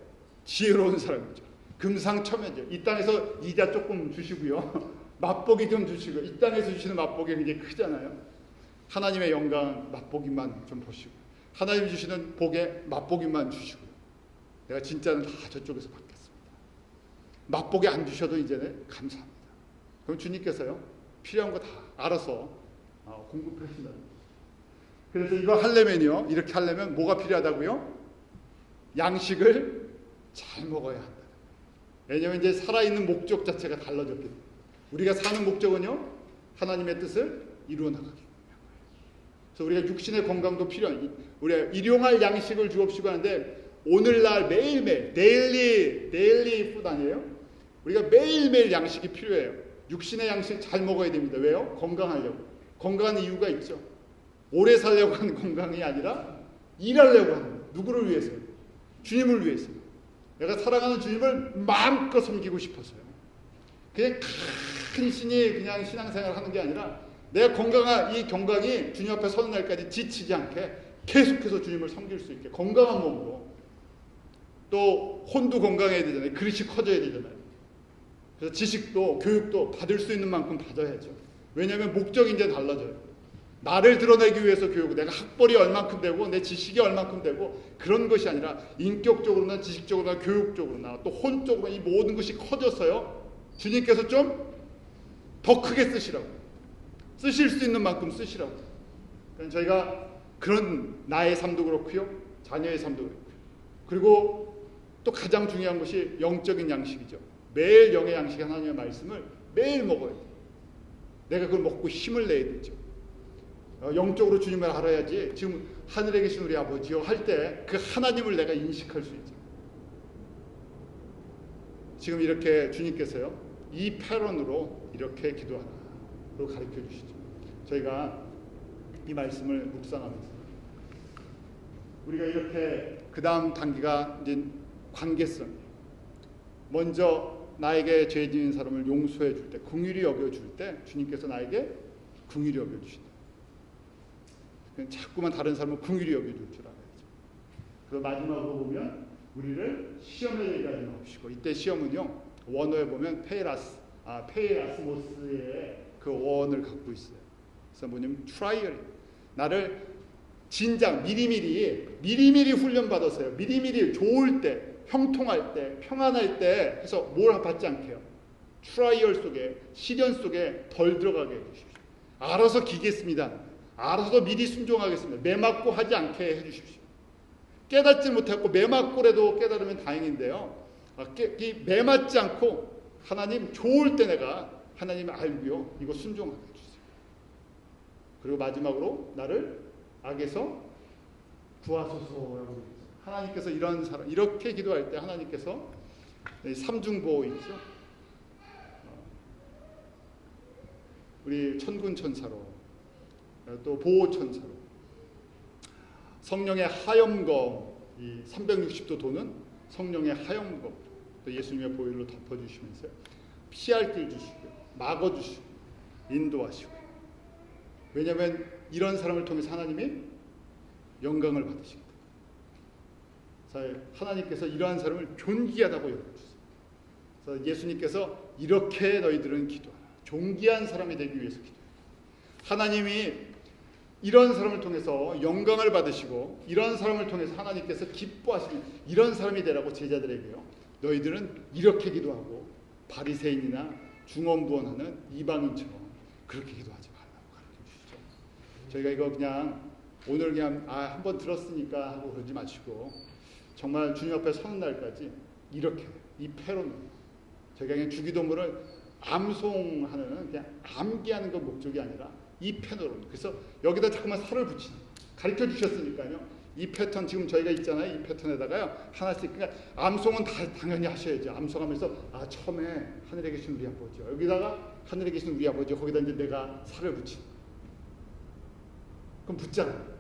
[SPEAKER 1] 지혜로운 사람이죠. 금상첨화죠. 이 땅에서 이자 조금 주시고요, 맛보기 좀 주시고, 이 땅에서 주시는 맛보기 굉장히 크잖아요. 하나님의 영광 맛보기만 좀 보시고, 하나님 주시는 복에 맛보기만 주시고, 내가 진짜는 다 저쪽에서 받겠습니다. 맛보기 안 주셔도 이제는 감사합니다. 그럼 주님께서요 필요한 거 다 알아서 공급하신다는 거예요. 그래서 이거 하려면요, 이렇게 하려면 뭐가 필요하다고요? 양식을 잘 먹어야 한다. 왜냐하면 이제 살아있는 목적 자체가 달라졌기 때문에, 우리가 사는 목적은요 하나님의 뜻을 이루어 나가기. 그래서 우리가 육신의 건강도 필요한, 우리가 일용할 양식을 주옵시고 하는데, 오늘날 매일매일 데일리 푸드 아니에요? 우리가 매일매일 양식이 필요해요. 육신의 양식 잘 먹어야 됩니다. 왜요? 건강하려고. 건강한 이유가 있죠. 오래 살려고 하는 건강이 아니라 일하려고 하는 거예요. 누구를 위해서요? 주님을 위해서요. 내가 사랑하는 주님을 마음껏 섬기고 싶어서요. 그냥 큰 신이 그냥 신앙생활을 하는 게 아니라, 내가 이 건강이 주님 앞에 서는 날까지 지치지 않게 계속해서 주님을 섬길 수 있게 건강한 몸으로. 또 혼도 건강해야 되잖아요. 그릇이 커져야 되잖아요. 그래서 지식도 교육도 받을 수 있는 만큼 받아야죠. 왜냐하면 목적이 이제 달라져요. 나를 드러내기 위해서 교육을, 내가 학벌이 얼만큼 되고 내 지식이 얼만큼 되고 그런 것이 아니라, 인격적으로나 지식적으로나 교육적으로나 또 혼적으로 이 모든 것이 커져서요, 주님께서 좀 더 크게 쓰시라고, 쓰실 수 있는 만큼 쓰시라고. 그러니까 저희가 그런 나의 삶도 그렇고요, 자녀의 삶도 그렇고요. 그리고 또 가장 중요한 것이 영적인 양식이죠. 매일 영의 양식, 하나님의 말씀을 매일 먹어야 돼요. 내가 그걸 먹고 힘을 내야 되죠. 영적으로 주님을 알아야지 지금 하늘에 계신 우리 아버지요 할 때 그 하나님을 내가 인식할 수 있죠. 지금 이렇게 주님께서요 이 패런으로 이렇게 기도하라 로 가르쳐 주시죠. 저희가 이 말씀을 묵상하면서 우리가 이렇게 그 다음 단계가 이제 관계성. 먼저 나에게 죄 지은 사람을 용서해 줄 때, 긍휼히 여겨 줄 때 주님께서 나에게 긍휼히 여겨 주신다. 자꾸만 다른 사람을 긍휼히 여겨 줄 줄 알아야죠. 그래서 마지막으로 보면 우리를 시험에 들게 하시고, 이때 시험은요 원어에 보면 페이라스모스의 그 원을 갖고 있어요. 그래서 뭐냐면 트라이얼, 나를 진작 미리미리 훈련받았어요. 미리미리 좋을 때, 형통할 때, 평안할 때 해서 뭘 받지 않게 해요. 트라이얼 속에, 시련 속에 덜 들어가게 해주십시오. 알아서 기겠습니다. 알아서 미리 순종하겠습니다. 매 맞고 하지 않게 해주십시오. 깨닫지 못했고 매 맞고라도 깨달으면 다행인데요. 매 맞지 않고 하나님 좋을 때 내가 하나님 알고요, 이거 순종하게 해주세요. 그리고 마지막으로 나를 악에서 구하소서라고. 하나님께서 이런 사람, 이렇게 기도할 때 하나님께서 삼중보호 있죠. 우리 천군 천사로, 또 보호 천사로, 성령의 하염검, 이 360도 도는 성령의 하염검, 또 예수님의 보혈로 덮어주시면서 피할 길 주시고 막아주시고 인도하시고. 왜냐하면 이런 사람을 통해서 하나님이 영광을 받으시거든요. 하나님께서 이러한 사람을 존귀하다고 여겨주세요. 그래서 예수님께서 이렇게 너희들은 기도하라. 존귀한 사람이 되기 위해서 기도해요. 하나님이 이런 사람을 통해서 영광을 받으시고 이런 사람을 통해서 하나님께서 기뻐하시는 이런 사람이 되라고 제자들에게요. 너희들은 이렇게 기도하고 바리새인이나 중언부언하는 이방인처럼 그렇게 기도하지 말라고 가르쳐주시죠. 저희가 이거 그냥 오늘 그냥 한번 들었으니까 하고 그러지 마시고 정말 주님 앞에 서는 날까지 이렇게 이 패로는 저희가 그냥 주기도문을 암송하는 그냥 암기하는 건 목적이 아니라 이 패너로. 그래서 여기다 자꾸만 살을 붙이는 가르쳐 주셨으니까요. 이 패턴 지금 저희가 있잖아요. 이 패턴에다가요 하나씩. 그러니까 암송은 다 당연히 하셔야죠. 암송하면서 처음에 하늘에 계신 우리 아버지요. 여기다가 하늘에 계신 우리 아버지요. 거기다 이제 내가 살을 붙이는. 그럼 붙잖아요.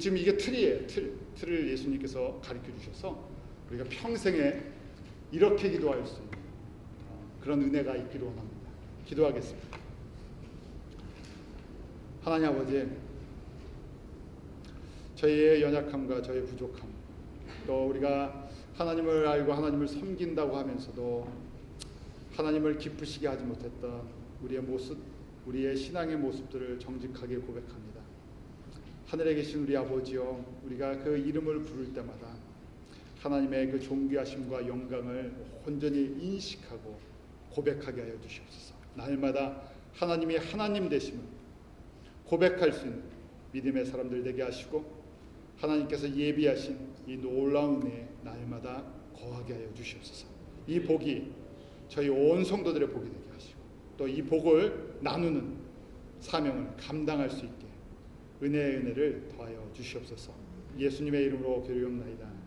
[SPEAKER 1] 지금 이게 틀이에요. 틀을 예수님께서 가르쳐 주셔서 우리가 평생에 이렇게 기도할 수 있는 그런 은혜가 있기를 원합니다. 기도하겠습니다. 하나님 아버지, 저희의 연약함과 저희의 부족함, 또 우리가 하나님을 알고 하나님을 섬긴다고 하면서도 하나님을 기쁘시게 하지 못했던 우리의 모습, 우리의 신앙의 모습들을 정직하게 고백합니다. 하늘에 계신 우리 아버지여, 우리가 그 이름을 부를 때마다 하나님의 그 존귀하심과 영광을 온전히 인식하고 고백하게 하여 주시옵소서. 날마다 하나님이 하나님 되심을 고백할 수 있는 믿음의 사람들 되게 하시고 하나님께서 예비하신 이 놀라운 은혜에 날마다 거하게 하여 주시옵소서. 이 복이 저희 온 성도들의 복이 되게 하시고 또 이 복을 나누는 사명을 감당할 수 있게 은혜의 은혜를 더하여 주시옵소서. 예수님의 이름으로 기도하옵나이다.